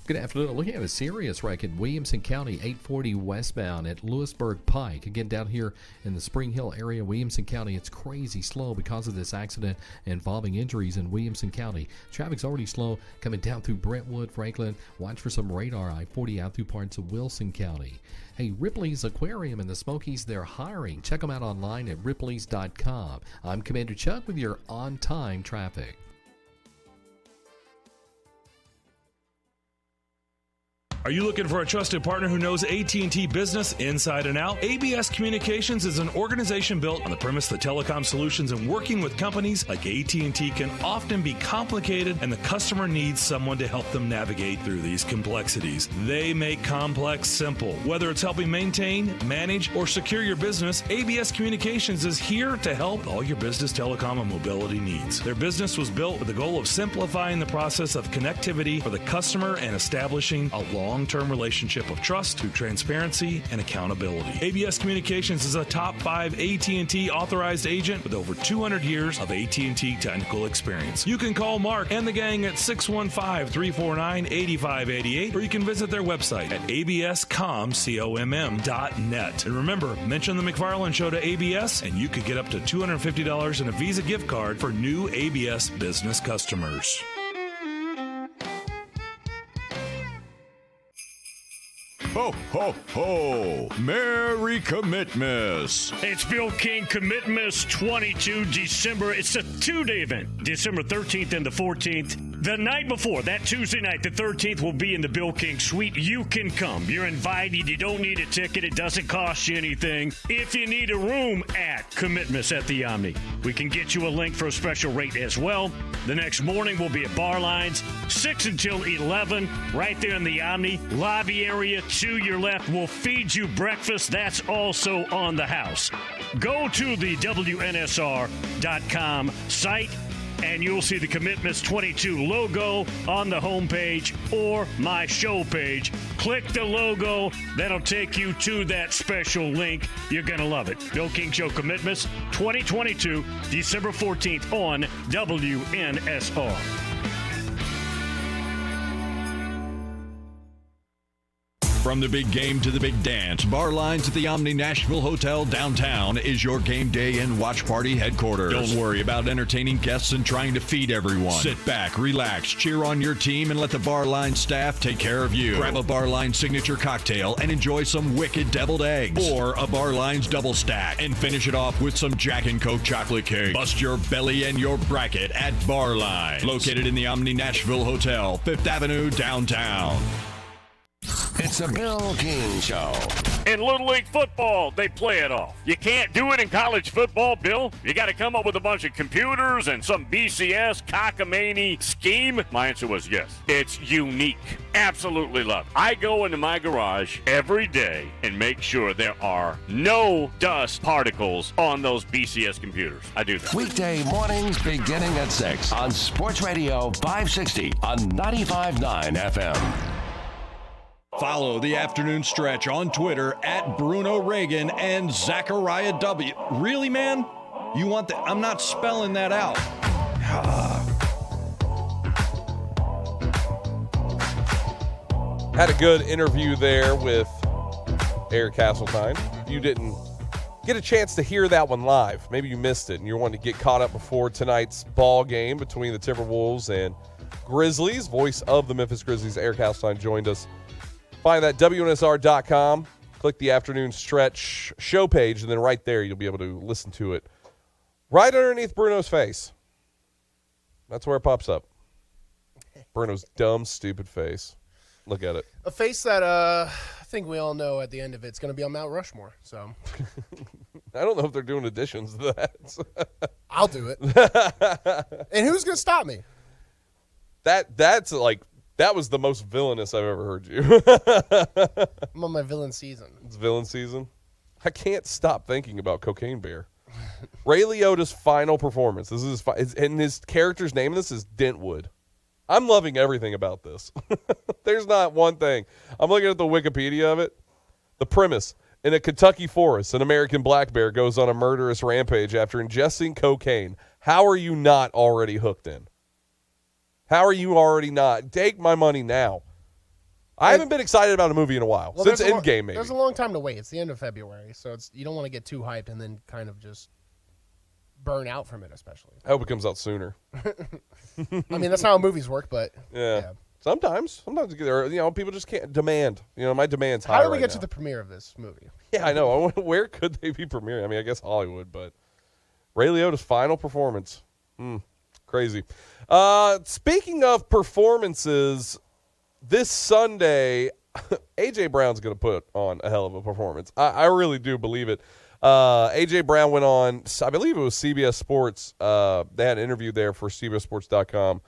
Good afternoon. Looking at a serious wreck in Williamson County, 840 westbound at Lewisburg Pike. Again, down here in the Spring Hill area, Williamson County, it's crazy slow because of this accident involving injuries in Williamson County. Traffic's already slow coming down through Brentwood, Franklin. Watch for some radar, I-40 out through parts of Wilson County. Hey, Ripley's Aquarium in the Smokies, they're hiring. Check them out online at ripleys.com. I'm Commander Chuck with your on-time traffic. Are you looking for a trusted partner who knows AT&T business inside and out? ABS Communications is an organization built on the premise that telecom solutions and working with companies like AT&T can often be complicated, and the customer needs someone to help them navigate through these complexities. They make complex simple. Whether it's helping maintain, manage, or secure your business, ABS Communications is here to help with all your business telecom and mobility needs. Their business was built with the goal of simplifying the process of connectivity for the customer and establishing a long-term relationship of trust through transparency and accountability. ABS Communications is a top 5 AT&T authorized agent with over 200 years of AT&T technical experience. You can call Mark and the gang at 615-349-8588, or you can visit their website at abscomm.net. And remember, mention the McFarland Show to ABS, and you could get up to $250 in a Visa gift card for new ABS business customers. Ho, ho, ho! Merry Commitmas! It's Bill King Commitmas 22 December. It's a two-day event, December 13th and the 14th. The night before, that Tuesday night, the 13th, will be in the Bill King Suite. You can come. You're invited. You don't need a ticket. It doesn't cost you anything. If you need a room at Commitmas at the Omni, we can get you a link for a special rate as well. The next morning, we'll be at Bar Lines, 6 until 11, right there in the Omni. Lobby area to your left. We'll feed you breakfast. That's also on the house. Go to the WNSR.com site, and you'll see the Commitments 22 logo on the homepage or my show page. Click the logo. That'll take you to that special link. You're going to love it. Bill King Show Commitments 2022, December 14th on WNSR. From the big game to the big dance, Bar Lines at the Omni Nashville Hotel downtown is your game day and watch party headquarters. Don't worry about entertaining guests and trying to feed everyone. Sit back, relax, cheer on your team, and let the Bar Lines staff take care of you. Grab a Bar Lines signature cocktail and enjoy some wicked deviled eggs, or a Bar Lines double stack, and finish it off with some Jack and Coke chocolate cake. Bust your belly and your bracket at Bar Lines, located in the Omni Nashville Hotel, 5th Avenue downtown. It's a Bill King Show. In Little League football, they play it off. You can't do it in college football, Bill. You got to come up with a bunch of computers and some BCS cockamamie scheme. My answer was yes. It's unique. Absolutely love it. I go into my garage every day and make sure there are no dust particles on those BCS computers. I do that. Weekday mornings beginning at 6 on Sports Radio 560 on 95.9 FM. Follow the afternoon stretch on Twitter at Bruno Reagan and Zachariah W. Really, man? You want that? I'm not spelling that out. Had a good interview there with Eric Hasseltine. You didn't get a chance to hear that one live. Maybe you missed it and you're wanting to get caught up before tonight's ball game between the Timberwolves and Grizzlies. Voice of the Memphis Grizzlies, Eric Hasseltine, joined us. Find that WNSR.com. Click the afternoon stretch show page, and then right there you'll be able to listen to it right underneath Bruno's face. That's where it pops up. Bruno's dumb, stupid face. Look at it. A face that I think we all know at the end of it's going to be on Mount Rushmore. So I don't know if they're doing additions to that. I'll do it. And who's going to stop me? That's like. That was the most villainous I've ever heard you. I'm on my villain season. It's villain season. I can't stop thinking about Cocaine Bear. Ray Liotta's final performance. This is and his character's name in this is Dentwood. I'm loving everything about this. There's not one thing. I'm looking at the Wikipedia of it. The premise: in a Kentucky forest, an American black bear goes on a murderous rampage after ingesting cocaine. How are you not already hooked in? How are you already not? Take my money now. I haven't been excited about a movie in a while. Since Endgame, maybe. There's a long time to wait. It's the end of February, so you don't want to get too hyped and then kind of just burn out from it, especially. I hope it comes out sooner. I mean, that's not how movies work, but yeah. Sometimes people just can't demand. My demand's high. How do we get to the premiere of this movie? Yeah, I know. Where could they be premiering? I mean, I guess Hollywood, but Ray Liotta's final performance. Crazy. Speaking of performances, this Sunday, A.J. Brown's going to put on a hell of a performance. I really do believe it. A.J. Brown went on, I believe it was CBS Sports. They had an interview there for CBSSports.com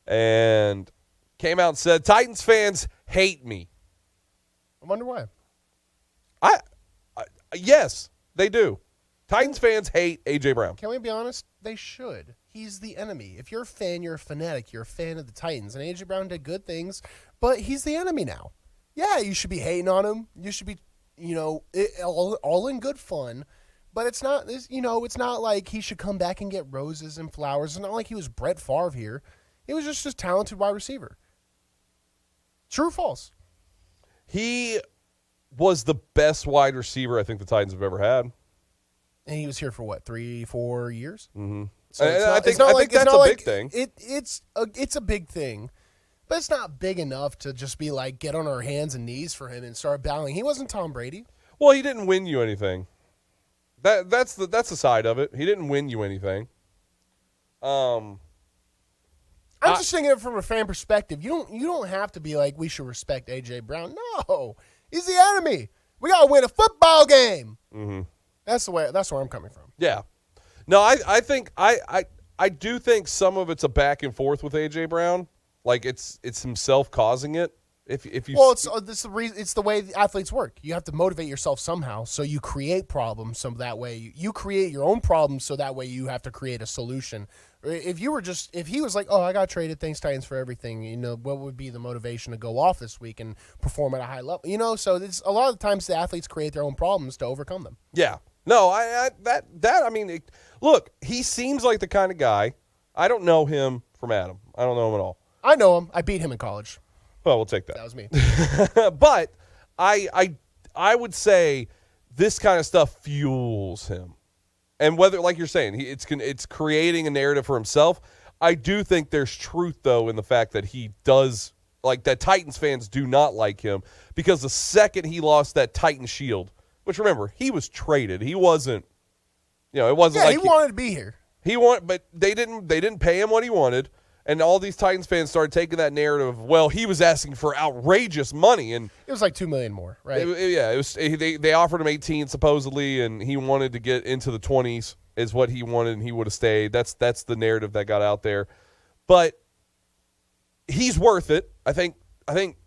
and came out and said, Titans fans hate me. I wonder why. Yes, they do. Titans fans hate A.J. Brown. Can we be honest? They should. He's the enemy. If you're a fan, you're a fanatic. You're a fan of the Titans. And A.J. Brown did good things, but he's the enemy now. Yeah, you should be hating on him. You should be, all in good fun. But it's not, it's not like he should come back and get roses and flowers. It's not like he was Brett Favre here. He was just a talented wide receiver. True or false? He was the best wide receiver I think the Titans have ever had. And he was here for what, 3-4 years? Mm-hmm. So I think that's a big thing. It's a big thing, but it's not big enough to just be like get on our hands and knees for him and start bowing. He wasn't Tom Brady. Well, he didn't win you anything. That's the side of it. He didn't win you anything. I'm just thinking it from a fan perspective. You don't have to be like we should respect A.J. Brown. No, he's the enemy. We gotta win a football game. Mm-hmm. That's where I'm coming from. Yeah. No, I think I do think some of it's a back and forth with A.J. Brown. Like it's himself causing it. It's the way the athletes work. You have to motivate yourself somehow, so you create problems. So that way you create your own problems. So that way you have to create a solution. If he was like, oh, I got traded, thanks Titans for everything. What would be the motivation to go off this week and perform at a high level? So it's a lot of times the athletes create their own problems to overcome them. Yeah. No, look, he seems like the kind of guy. I don't know him from Adam. I don't know him at all. I know him. I beat him in college. Well, we'll take that. That was me. But I would say this kind of stuff fuels him. And whether, like you're saying, it's creating a narrative for himself. I do think there's truth, though, in the fact that he does, like, that Titans fans do not like him because the second he lost that Titan shield, which, remember, he was traded. He wasn't, it wasn't like he wanted to be here. But they didn't pay him what he wanted. And all these Titans fans started taking that narrative of, well, he was asking for outrageous money. And it was like $2 million more, right? It was. They offered him 18 supposedly, and he wanted to get into the 20s is what he wanted, and he would have stayed. That's the narrative that got out there. But he's worth it. I think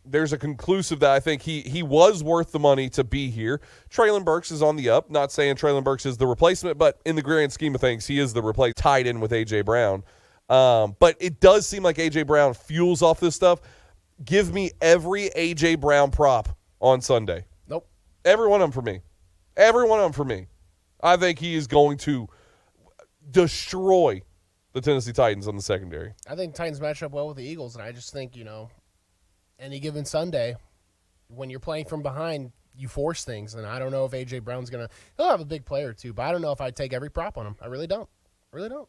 there's a conclusive that I think he was worth the money to be here. Traylon Burks is on the up. Not saying Traylon Burks is the replacement, but in the grand scheme of things, he is the replacement tied in with A.J. Brown. But it does seem like A.J. Brown fuels off this stuff. Give me every A.J. Brown prop on Sunday. Nope. Every one of them for me. Every one of them for me. I think he is going to destroy the Tennessee Titans on the secondary. I think Titans match up well with the Eagles, and I just think, any given Sunday, when you're playing from behind, you force things. And I don't know if A.J. Brown's going to – he'll have a big player too, but I don't know if I'd take every prop on him. I really don't.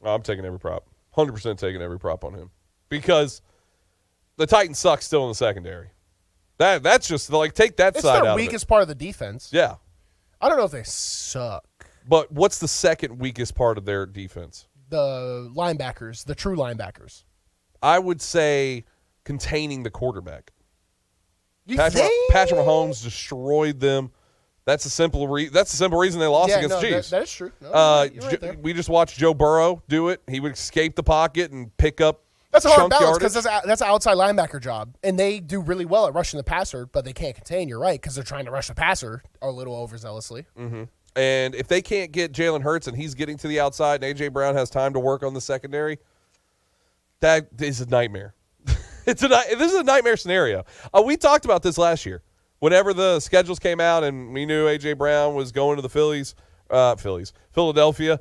I'm taking every prop. 100% taking every prop on him because the Titans suck still in the secondary. That's just like take that side out of it. It's their weakest part of the defense. Yeah. I don't know if they suck. But what's the second weakest part of their defense? The linebackers, the true linebackers. I would say containing the quarterback. Patrick Mahomes destroyed them. That's a simple reason they lost against the Chiefs. That is true. No, you're right there. We just watched Joe Burrow do it. He would escape the pocket and pick up That's a hard chunk balance yardage. because that's an outside linebacker job, and they do really well at rushing the passer, but they can't contain. You're right, because they're trying to rush the passer a little overzealously. Mm-hmm. And if they can't get Jalen Hurts and he's getting to the outside and A.J. Brown has time to work on the secondary, that is a nightmare. This is a nightmare scenario. We talked about this last year. Whenever the schedules came out and we knew A.J. Brown was going to the Philadelphia,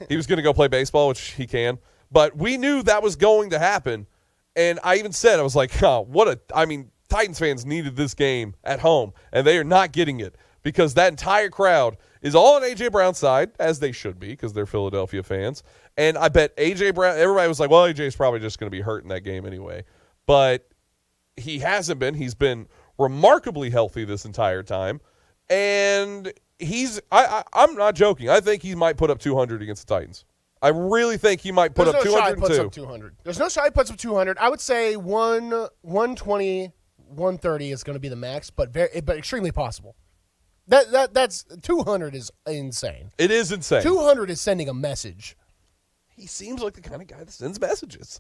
he was going to go play baseball, which he can. But we knew that was going to happen. And I even said, I was like, Titans fans needed this game at home, and they are not getting it because that entire crowd is all on A.J. Brown's side, as they should be because they're Philadelphia fans. And I bet A.J. Brown, everybody was like, well, A.J.'s probably just going to be hurt in that game anyway. But he hasn't been. He's been remarkably healthy this entire time. And I'm not joking. I think he might put up 200 against the Titans. I really think he might put up 202. There's no shot he puts up 200. I would say 120, 130 is going to be the max, but extremely possible. That's 200 is insane. It is insane. 200 is sending a message. He seems like the kind of guy that sends messages.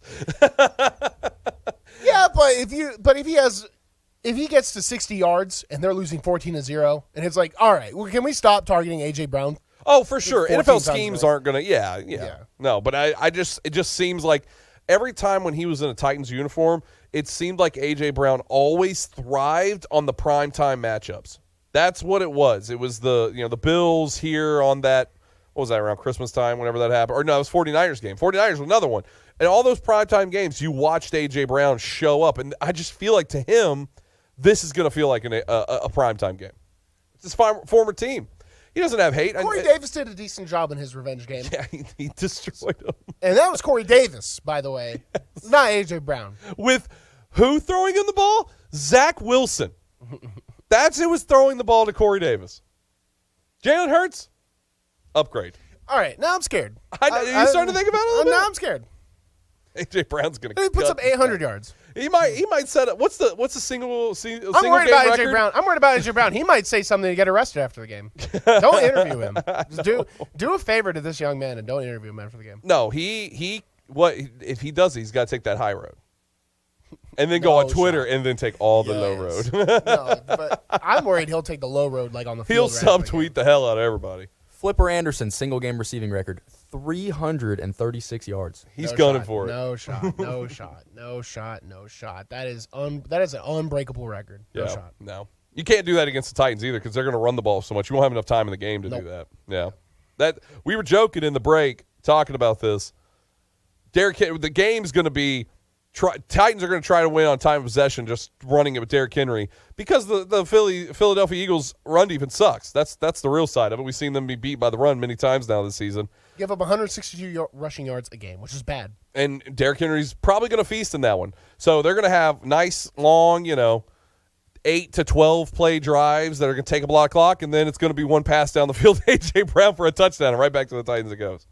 Yeah, but if he gets to 60 yards and they're losing 14-0, and it's like, all right, well, can we stop targeting A.J. Brown? Oh, for sure. NFL schemes aren't going to, yeah. No, but it just seems like every time when he was in a Titans uniform, it seemed like A.J. Brown always thrived on the primetime matchups. That's what it was. It was the Bills here on that, what was that, around Christmas time, whenever that happened? Or no, it was 49ers game. 49ers was another one. And all those primetime games, you watched A.J. Brown show up. And I just feel like to him, this is going to feel like a primetime game. It's his former team. He doesn't have hate. Corey Davis did a decent job in his revenge game. Yeah, he destroyed him. And that was Corey Davis, by the way. Yes. Not A.J. Brown. With who throwing him the ball? Zach Wilson. That's who was throwing the ball to Corey Davis. Jalen Hurts, upgrade. All right, now I'm scared. You starting to think about it? Now I'm scared. A.J. Brown's going to. He puts up 800 yards. He might set up. What's the single I'm worried game about record? A.J. Brown. I'm worried about A.J. Brown. He might say something to get arrested after the game. Don't interview him. Just do a favor to this young man and don't interview him after the game. No, if he does it, he's got to take that high road. And then go on Twitter and then take all the low road. No, but I'm worried he'll take the low road like on the He'll field. subtweet the hell out of everybody. Flipper Anderson, single game receiving record, 336 yards. He's gunning for it. No shot. That is an unbreakable record. No shot. No. You can't do that against the Titans either because they're going to run the ball so much. You won't have enough time in the game to do that. Yeah. We were joking in the break talking about this. The game's going to be Titans are going to try to win on time of possession, just running it with Derrick Henry because the Philadelphia Eagles run defense sucks. That's the real side of it. We've seen them be beat by the run many times now this season. Give up 162 rushing yards a game, which is bad. And Derrick Henry's probably going to feast in that one. So they're going to have nice, long, 8 to 12 play drives that are going to take up a lot of clock, and then it's going to be one pass down the field to A.J. Brown for a touchdown, and right back to the Titans it goes.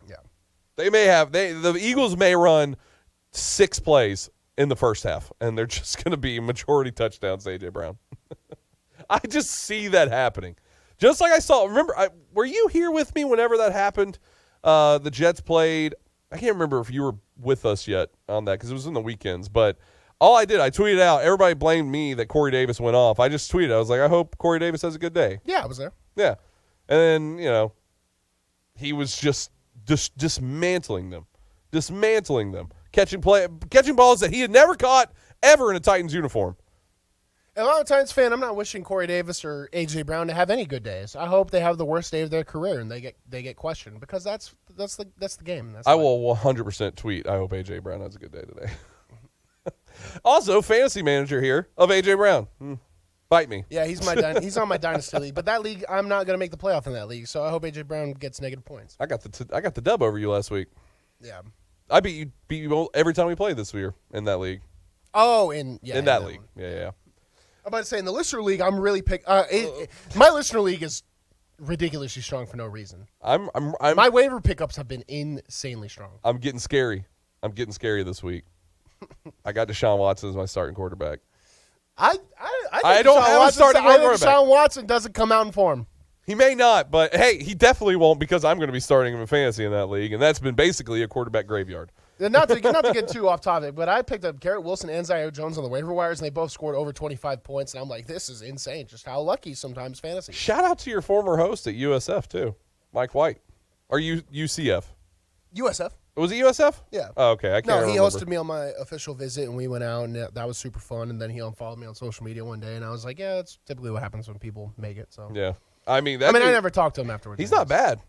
Yeah. The Eagles may run 6 plays in the first half, and they're just going to be majority touchdowns to A.J. Brown. I just see that happening. Just like I saw, remember, were you here with me whenever that happened? The Jets played, I can't remember if you were with us yet on that because it was in the weekends, but all I tweeted out, everybody blamed me that Corey Davis went off. I just tweeted, I was like, I hope Corey Davis has a good day. Yeah, I was there. Yeah. And then, he was just dismantling them, catching balls that he had never caught ever in a Titans uniform. And I'm a Titans fan. I'm not wishing Corey Davis or A.J. Brown to have any good days. I hope they have the worst day of their career and they get questioned because that's the game. I will 100% tweet, I hope A.J. Brown has a good day today. Also, fantasy manager here of A.J. Brown. Bite me. Yeah, he's on my dynasty league, but that league I'm not going to make the playoff in that league, so I hope A.J. Brown gets negative points. I got the dub over you last week. Yeah, I beat you every time we played this year in that league. Oh, in that league, yeah. I'm about to say in the listener league, I'm really my listener league is ridiculously strong for no reason. My waiver pickups have been insanely strong. I'm getting scary. this week. I got Deshaun Watson as my starting quarterback. I don't have a starting quarterback. Deshaun Watson doesn't come out in form. He may not, but hey, he definitely won't because I'm going to be starting him in fantasy in that league, and that's been basically a quarterback graveyard. Not to get too off topic, but I picked up Garrett Wilson and Zaire Jones on the waiver wires, and they both scored over 25 points, and I'm like, this is insane, just how lucky sometimes fantasy. Shout out to your former host at USF, too, Mike White. Or UCF? USF. Was it USF? Yeah. Oh, okay. I can't remember. He hosted me on my official visit, and we went out, and that was super fun, and then he unfollowed me on social media one day, and I was like, yeah, that's typically what happens when people make it. So yeah. I mean, I never talked to him afterwards. He's not bad.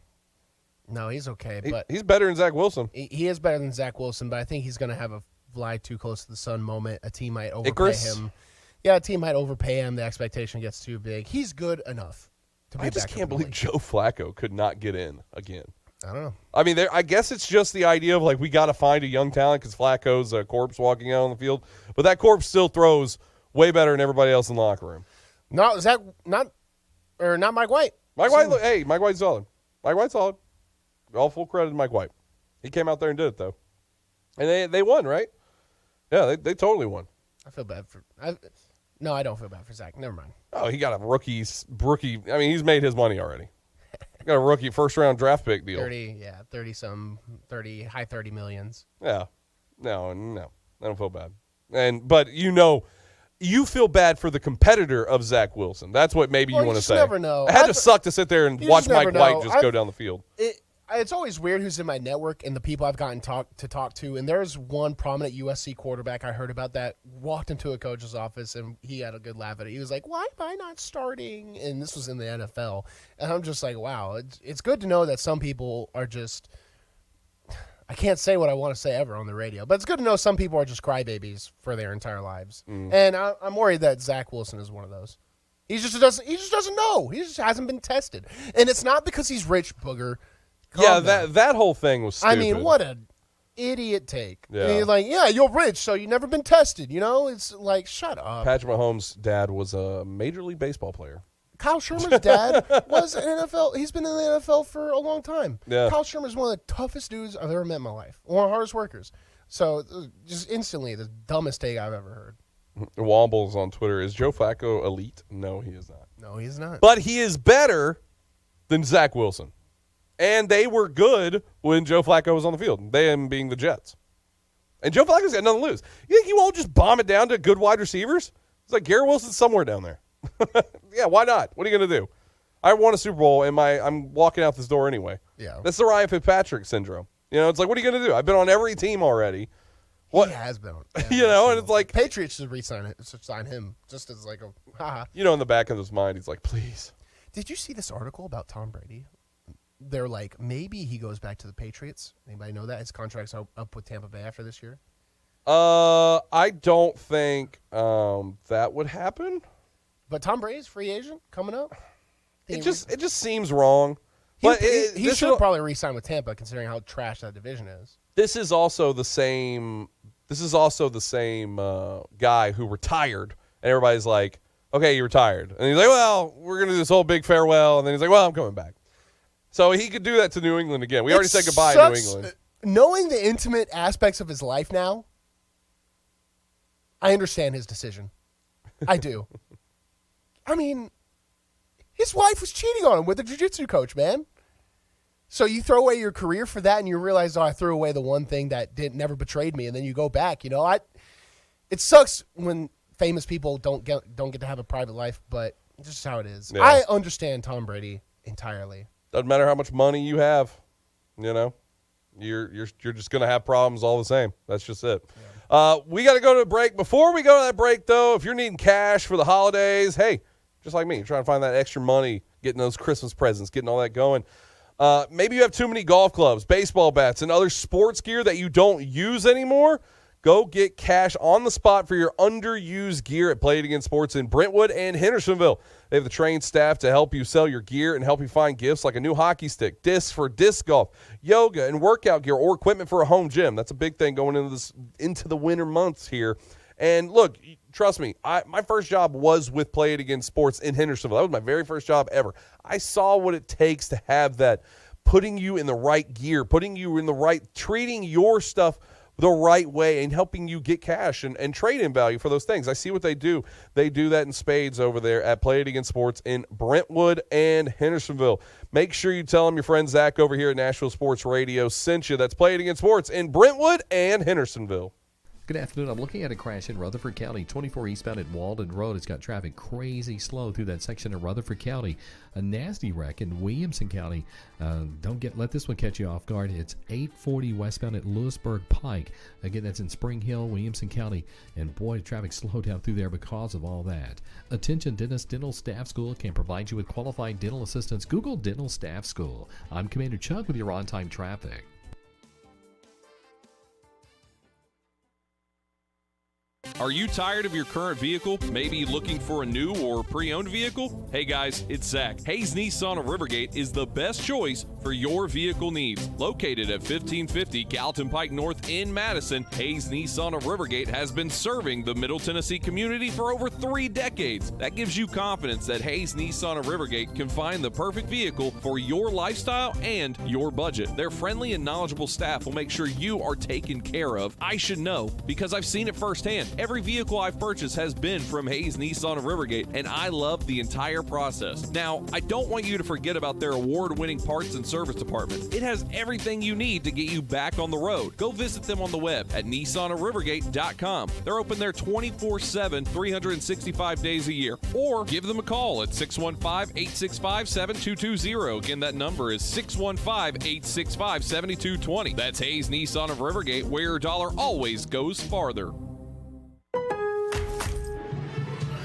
No, he's okay, but he's better than Zach Wilson. He is better than Zach Wilson, but I think he's going to have a fly too close to the sun moment. A team might overpay him. Yeah, a team might overpay him. The expectation gets too big. He's good enough to be I just can't believe Joe Flacco could not get in again. I don't know. I mean, I guess it's just the idea of, like, we got to find a young talent because Flacco's a corpse walking out on the field. But that corpse still throws way better than everybody else in the locker room. No, Zach, not Mike White. Mike White's solid. Mike White's solid. All full credit to Mike White. He came out there and did it, though. And they won, right? Yeah, they totally won. I feel bad for No, I don't feel bad for Zach. Never mind. Oh, he got a rookie. I mean, he's made his money already. Got a rookie first-round draft pick deal. 30 high 30 millions. Yeah. No, I don't feel bad. But you feel bad for the competitor of Zach Wilson. That's what maybe you want to say. Never know. It had to suck to sit there and watch Mike White just go down the field. It's always weird who's in my network and the people I've gotten to talk to. And there's one prominent USC quarterback I heard about that walked into a coach's office and he had a good laugh at it. He was like, "Why am I not starting?" And this was in the NFL. And I'm just like, wow, it's good to know that some people are just – I can't say what I want to say ever on the radio, but it's good to know some people are just crybabies for their entire lives. And I'm worried that Zach Wilson is one of those. He just doesn't know. He just hasn't been tested. And it's not because he's rich, booger. Yeah, that whole thing was stupid. I mean, what an idiot take. Yeah. And you're like, yeah, you're rich, so you've never been tested. It's like, shut up. Patrick Mahomes' dad was a Major League Baseball player. Kyle Shermer's dad was an NFL. He's been in the NFL for a long time. Yeah. Kyle Shermer's one of the toughest dudes I've ever met in my life. One of the hardest workers. So just instantly the dumbest take I've ever heard. Wombles on Twitter. Is Joe Flacco elite? No, he is not. No, he's not. But he is better than Zach Wilson. And they were good when Joe Flacco was on the field, them being the Jets. And Joe Flacco's got nothing to lose. You think he won't just bomb it down to good wide receivers? It's like Garrett Wilson's somewhere down there. Yeah, why not? What are you going to do? I won a Super Bowl, and I'm walking out this door anyway. Yeah. That's the Ryan Fitzpatrick syndrome. It's like, what are you going to do? I've been on every team already. What? He has been on. And it's like. Patriots should sign him just as like a haha. In the back of his mind, he's like, please. Did you see this article about Tom Brady? They're like, maybe he goes back to the Patriots. Anybody know that? His contract's up with Tampa Bay after this year? I don't think that would happen. But Tom Brady's free agent coming up. It just seems wrong. He should probably re-sign with Tampa, considering how trash that division is. This is also the same guy who retired, and everybody's like, "Okay, you retired," and he's like, "Well, we're gonna do this whole big farewell," and then he's like, "Well, I'm coming back." So he could do that to New England again. We already said goodbye to New England. Knowing the intimate aspects of his life now, I understand his decision. I do. I mean, his wife was cheating on him with a jiu-jitsu coach, man. So you throw away your career for that, and you realize, I threw away the one thing that never betrayed me, and then you go back. It sucks when famous people don't get to have a private life, but it's just how it is. Yeah. I understand Tom Brady entirely. Doesn't matter how much money you have, you're just going to have problems all the same. That's just it. Yeah. We got to go to a break. Before we go to that break, though, if you're needing cash for the holidays, hey, just like me, you're trying to find that extra money, getting those Christmas presents, getting all that going. Maybe you have too many golf clubs, baseball bats, and other sports gear that you don't use anymore. Go get cash on the spot for your underused gear at Play It Again Sports in Brentwood and Hendersonville. They have the trained staff to help you sell your gear and help you find gifts like a new hockey stick, discs for disc golf, yoga and workout gear, or equipment for a home gym. That's a big thing going into the winter months here. And look, trust me, my first job was with Play It Again Sports in Hendersonville. That was my very first job ever. I saw what it takes to have that, putting you in the right gear, putting you in the right, treating your stuff the right way and helping you get cash and trade-in value for those things. I see what they do. They do that in spades over there at Play It Again Sports in Brentwood and Hendersonville. Make sure you tell them your friend Zach over here at Nashville Sports Radio sent you. That's Play It Again Sports in Brentwood and Hendersonville. Good afternoon. I'm looking at a crash in Rutherford County, 24 eastbound at Walden Road. It's got traffic crazy slow through that section of Rutherford County. A nasty wreck in Williamson County. Let this one catch you off guard. It's 840 westbound at Lewisburg Pike. Again, that's in Spring Hill, Williamson County. And boy, traffic slowed down through there because of all that. Attention, Dentist Dental Staff School can provide you with qualified dental assistance. Google Dental Staff School. I'm Commander Chuck with your on-time traffic. Are you tired of your current vehicle? Maybe looking for a new or pre-owned vehicle? Hey guys, it's Zach. Hayes Nissan of Rivergate is the best choice for your vehicle needs. Located at 1550 Gallatin Pike North in Madison, Hayes Nissan of Rivergate has been serving the Middle Tennessee community for over 3 decades. That gives you confidence that Hayes Nissan of Rivergate can find the perfect vehicle for your lifestyle and your budget. Their friendly and knowledgeable staff will make sure you are taken care of. I should know because I've seen it firsthand. Every vehicle I've purchased has been from Hayes Nissan of Rivergate, and I love the entire process. Now, I don't want you to forget about their award-winning parts and service department. It has everything you need to get you back on the road. Go visit them on the web at nissanofrivergate.com. They're open there 24/7, 365 days a year. Or give them a call at 615-865-7220. Again, that number is 615-865-7220. That's Hayes Nissan of Rivergate, where your dollar always goes farther.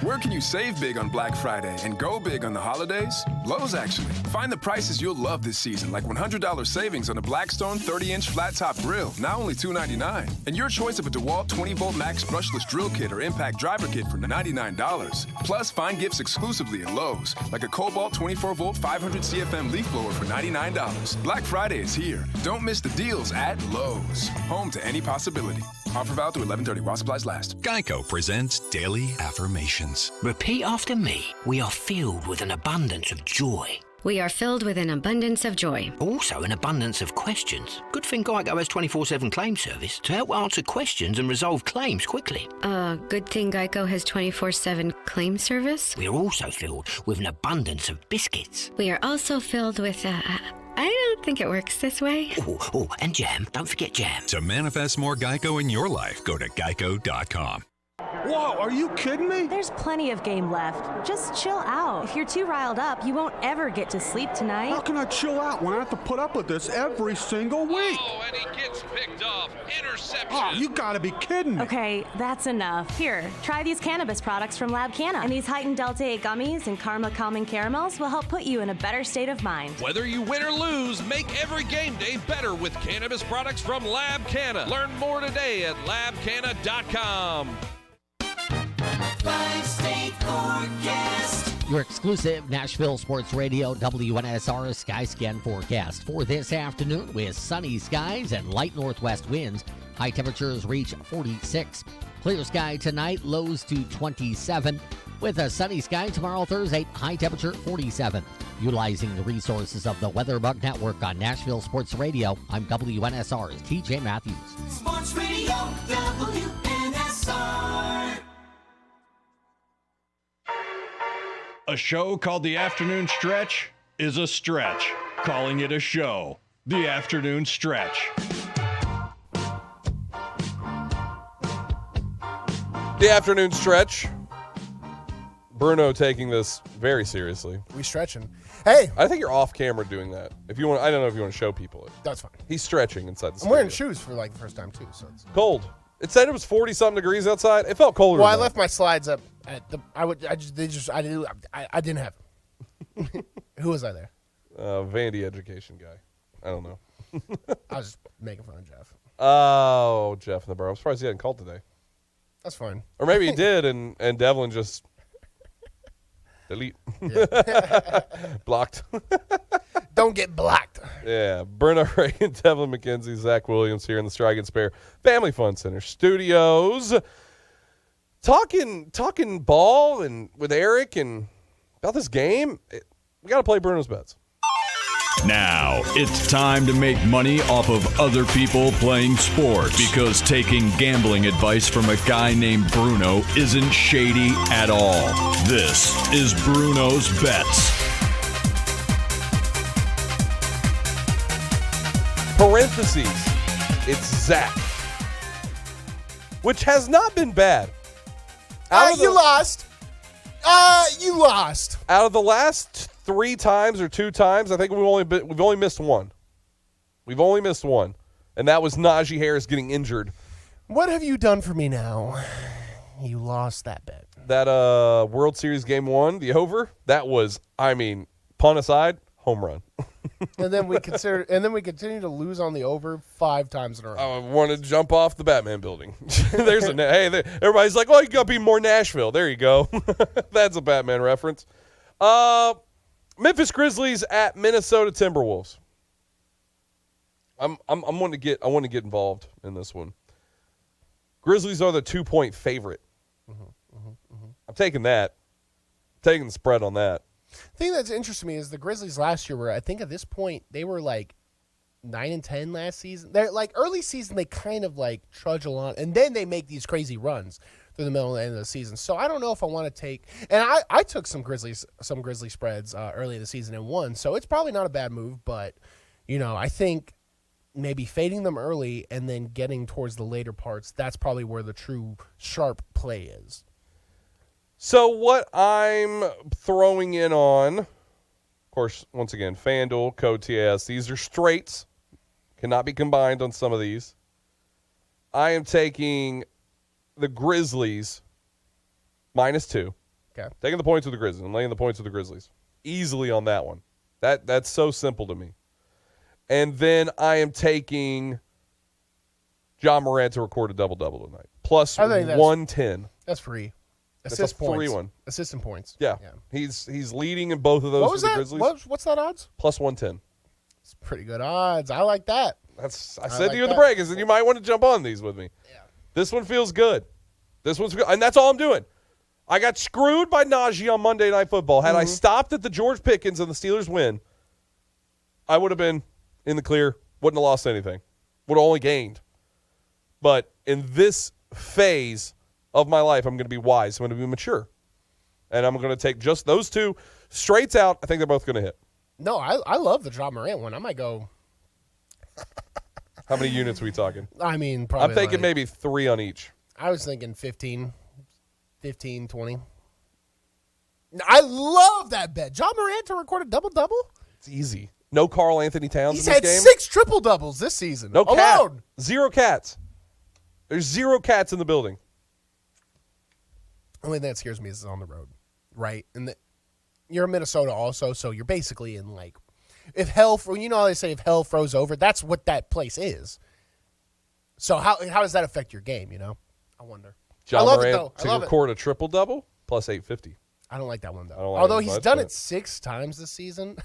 Where can you save big on Black Friday and go big on the holidays? Lowe's, actually. Find the prices you'll love this season, like $100 savings on a Blackstone 30-inch flat-top grill, now only $299. And your choice of a DeWalt 20-volt max brushless drill kit or impact driver kit for $99. Plus, find gifts exclusively at Lowe's, like a Cobalt 24-volt 500 CFM leaf blower for $99. Black Friday is here. Don't miss the deals at Lowe's. Home to any possibility. Offer valid through 11/30 while supplies last. Geico presents Daily Affirmations. Repeat after me. We are filled with an abundance of joy. We are filled with an abundance of joy. Also an abundance of questions. Good thing Geico has 24/7 claim service to help answer questions and resolve claims quickly. Good thing Geico has 24/7 claim service. We are also filled with an abundance of biscuits. We are also filled with I don't think it works this way. Oh, and jam. Don't forget jam. To manifest more Geico in your life, go to geico.com. Whoa, are you kidding me? There's plenty of game left. Just chill out. If you're too riled up, you won't ever get to sleep tonight. How can I chill out when I have to put up with this every single week? Oh, and he gets picked off. Interception. Oh, you gotta be kidding me. Okay, that's enough. Here, try these cannabis products from Lab Canna. And these heightened Delta 8 gummies and Karma Calming Caramels will help put you in a better state of mind. Whether you win or lose, make every game day better with cannabis products from Lab Canna. Learn more today at labcanna.com. Five-state forecast. Your exclusive Nashville Sports Radio WNSR Sky Scan forecast for this afternoon with sunny skies and light northwest winds. High temperatures reach 46. Clear sky tonight, lows to 27. With a sunny sky tomorrow, Thursday, high temperature 47. Utilizing the resources of the Weatherbug Network on Nashville Sports Radio, I'm WNSR's TJ Matthews. Sports Radio WNSR. A show called The Afternoon Stretch is a stretch. Calling it a show. The Afternoon Stretch. The Afternoon Stretch. Bruno taking this very seriously. We stretching. Hey, I think you're off camera doing that. If you want, I don't know if you want to show people it. That's fine. He's stretching inside the I'm wearing studio. shoes for like the first time too, so it's Cold. It said it was 40-something degrees outside. It felt colder. Well, I than that. left my slides up at the. I didn't have them. Who was I there? Vandy education guy. I don't know. I was just making fun of Jeff. Oh, Jeff in the bar. I'm surprised he hadn't called today. That's fine. Or maybe he did, and Devlin just delete. Blocked. Don't get blocked. Yeah. Bruno, Reagan, Devlin McKenzie, Zach Williams here in the Strike and Spare Family Fun Center studios. Talking ball and with Eric and about this game. We got to play Bruno's bets. Now, it's time to make money off of other people playing sports because taking gambling advice from a guy named Bruno isn't shady at all. This is Bruno's Bets. Parentheses, it's Zach. Which has not been bad. You lost. You lost. Out of the last 3 times or 2 times, I think we've only missed one. We've only missed one, and that was Najee Harris getting injured. What have you done for me now? You lost that bet. That World Series Game 1, the over, that was, pun aside, home run. And then we continue to lose on the over 5 times in a row. I want to jump off the Batman building. Everybody's like, "Oh, you got to be more Nashville." There you go. That's a Batman reference. Memphis Grizzlies at Minnesota Timberwolves. I want to get involved in this one. Grizzlies are the 2-point favorite. I'm taking that. Taking the spread on that. The thing that's interesting to me is the Grizzlies last year were, I think at this point, they were like 9-10 last season. They're like early season, they kind of like trudge along, and then they make these crazy runs through the middle and end of the season. So I don't know if I want to take, and I took some Grizzly spreads early in the season and won. So it's probably not a bad move, but I think maybe fading them early and then getting towards the later parts, that's probably where the true sharp play is. So what I'm throwing in on, of course, once again, FanDuel, code TAS. These are straights. Cannot be combined on some of these. I am taking the Grizzlies -2. Okay. Taking the points with the Grizzlies and laying the points with the Grizzlies. Easily on that one. That's so simple to me. And then I am taking John Morant to record a double-double tonight. Plus 110. That's free. That's Assist a free points. one. Assist and points. Yeah. He's leading in both of those What was for the that? Grizzlies. What's that odds? Plus 110. It's pretty good odds. I like that. I said to you in the break, I said you might want to jump on these with me. Yeah. This one feels good. This one's good. And that's all I'm doing. I got screwed by Najee on Monday Night Football. Had I stopped at the George Pickens and the Steelers win, I would have been in the clear. Wouldn't have lost anything. Would have only gained. But in this phase of my life, I'm going to be wise. I'm going to be mature. And I'm going to take just those 2 straights out. I think they're both going to hit. No, I love the John Morant one. I might go. How many units are we talking? Probably. I'm thinking maybe 3 on each. I was thinking 15, 20. I love that bet. John Morant to record a double-double? It's easy. No Karl Anthony Towns He's in this had game. 6 triple-doubles this season. No cat. Alone. 0 cats. There's 0 cats in the building. The only thing that scares me is on the road, right? And you're in Minnesota also, so you're basically in like, if hell, how they say if hell froze over, that's what that place is. So how does that affect your game? I wonder. John I love Morant it though. to record a triple double plus 850. I don't like that one though. Like although he's done it 6 times this season.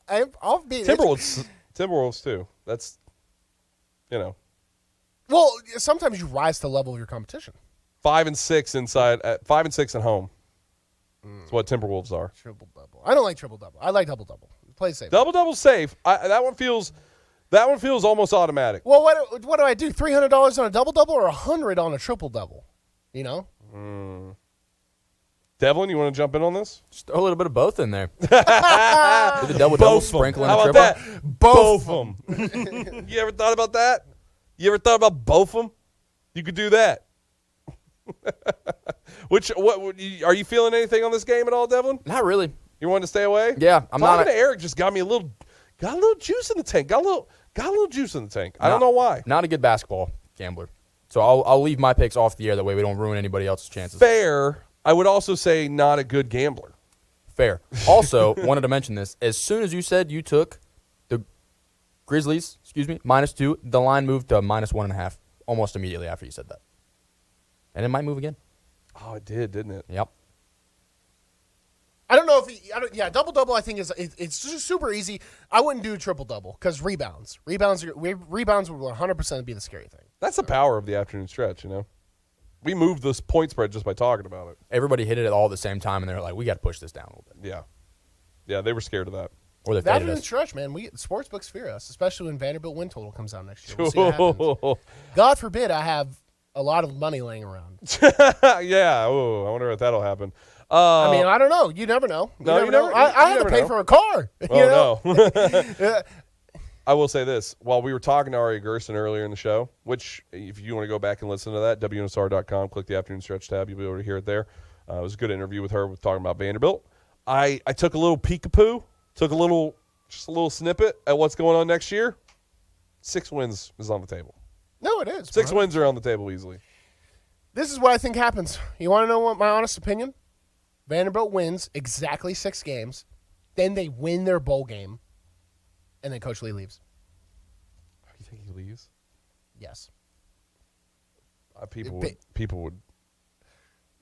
I'll be Timberwolves too. That's Well, sometimes you rise to the level of your competition. 5-6 inside, 5-6 at home. That's what Timberwolves are. Triple-double. I don't like triple-double. I like double-double. Play safe. Double-double safe. That one feels almost automatic. Well, what do I do? $300 on a double-double or $100 on a triple-double? Devlin, you want to jump in on this? Just throw a little bit of both in there. Do the double sprinkle and How a about triple. that? Both of them. You ever thought about that? You ever thought about both of them? You could do that. Are you feeling anything on this game at all, Devlin? Not really. You want to stay away? Yeah, I'm not. Talking to Eric just got a little juice in the tank. Got a little juice in the tank. I don't know why. Not a good basketball gambler. So I'll leave my picks off the air. That way we don't ruin anybody else's chances. Fair. I would also say not a good gambler. Fair. Also, wanted to mention this. As soon as you said you took the Grizzlies, -2, the line moved to -1.5 almost immediately after you said that. And it might move again. Oh, it did, didn't it? Yep. I don't know if double-double I think it's just super easy. I wouldn't do triple-double because rebounds would 100% be the scary thing. That's the power of the afternoon stretch, you know. We moved this point spread just by talking about it. Everybody hit it all at the same time, and they were like, we got to push this down a little bit. Yeah. Yeah, they were scared of that. Or they That faded in us. sports books fear us, especially when Vanderbilt win total comes out next year. We'll see what happens. God forbid I have a lot of money laying around. Yeah. Ooh, I wonder if that'll happen. I mean, I don't know. You never know. You never know. I had to pay for a car. Oh, no. I will say this. While we were talking to Ari Gerson earlier in the show, which if you want to go back and listen to that, WNSR.com, click the afternoon stretch tab. You'll be able to hear it there. It was a good interview with her talking about Vanderbilt. I took a little peekapoo, just a little snippet at what's going on next year. 6 wins is on the table. No, it is. 6 wins are on the table easily. This is what I think happens. You want to know what my honest opinion? Vanderbilt wins exactly 6 games. Then they win their bowl game. And then Coach Lee leaves. You think he leaves? Yes. People would.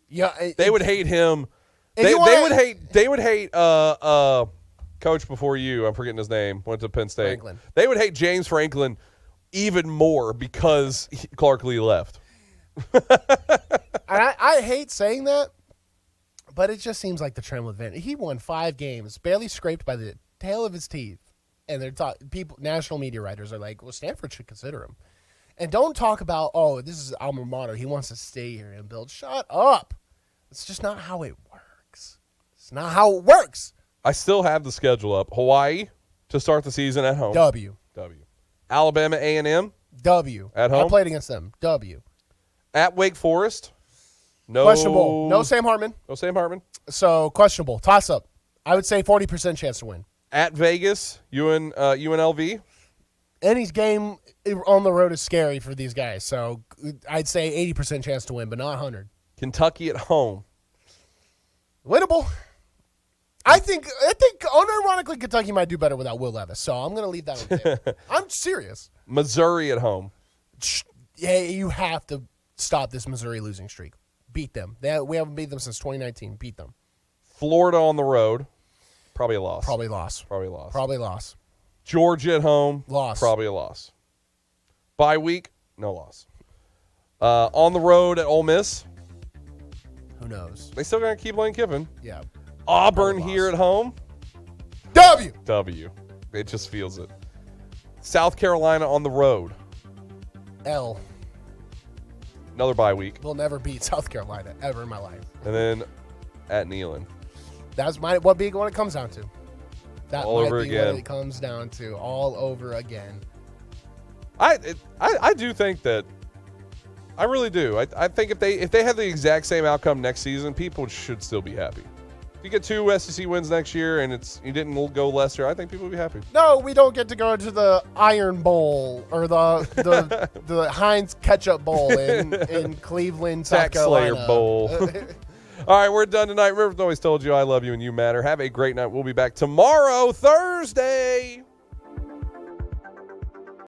Yeah, they would hate him. They would hate coach before you. I'm forgetting his name. Went to Penn State. Franklin. They would hate James Franklin even more because Clark Lee left. I hate saying that, but it just seems like the trend with Van. He won 5 games, barely scraped by the tail of his teeth. And they're national media writers are like, well, Stanford should consider him. And don't talk about, this is alma mater. He wants to stay here and build. Shut up. It's just not how it works. It's not how it works. I still have the schedule up. Hawaii to start the season at home. W. Alabama A&M. W. At home. I played against them. W. At Wake Forest. No. Questionable. No Sam Hartman. No Sam Hartman. So questionable. Toss up. I would say 40% chance to win. At Vegas, UNLV. Any game on the road is scary for these guys. So I'd say 80% chance to win, but not 100. Kentucky at home. Winnable. I think unironically Kentucky might do better without Will Levis. So I'm going to leave that on the table. I'm serious. Missouri at home. Hey, you have to stop this Missouri losing streak. Beat them. We haven't beat them since 2019. Beat them. Florida on the road. Probably a loss. Probably loss. Georgia at home. Loss. Probably a loss. Bye week. No loss. On the road at Ole Miss. Who knows? They still going to keep Lane Kiffin. Yeah. Auburn here at home. W. It just feels it. South Carolina on the road. L. Another bye week. We'll never beat South Carolina ever in my life. And then at Neyland. That's what it comes down to. That all might over be again. what it comes down to. All over again. I do think that. I really do. I think if they have the exact same outcome next season, people should still be happy. If you get 2 SEC wins next year and you didn't go lesser, I think people would be happy. No, we don't get to go to the Iron Bowl or the Heinz Ketchup Bowl in Cleveland, South Tax Carolina. Slayer Bowl. All right, we're done tonight. Rivers always told you I love you and you matter. Have a great night. We'll be back tomorrow, Thursday.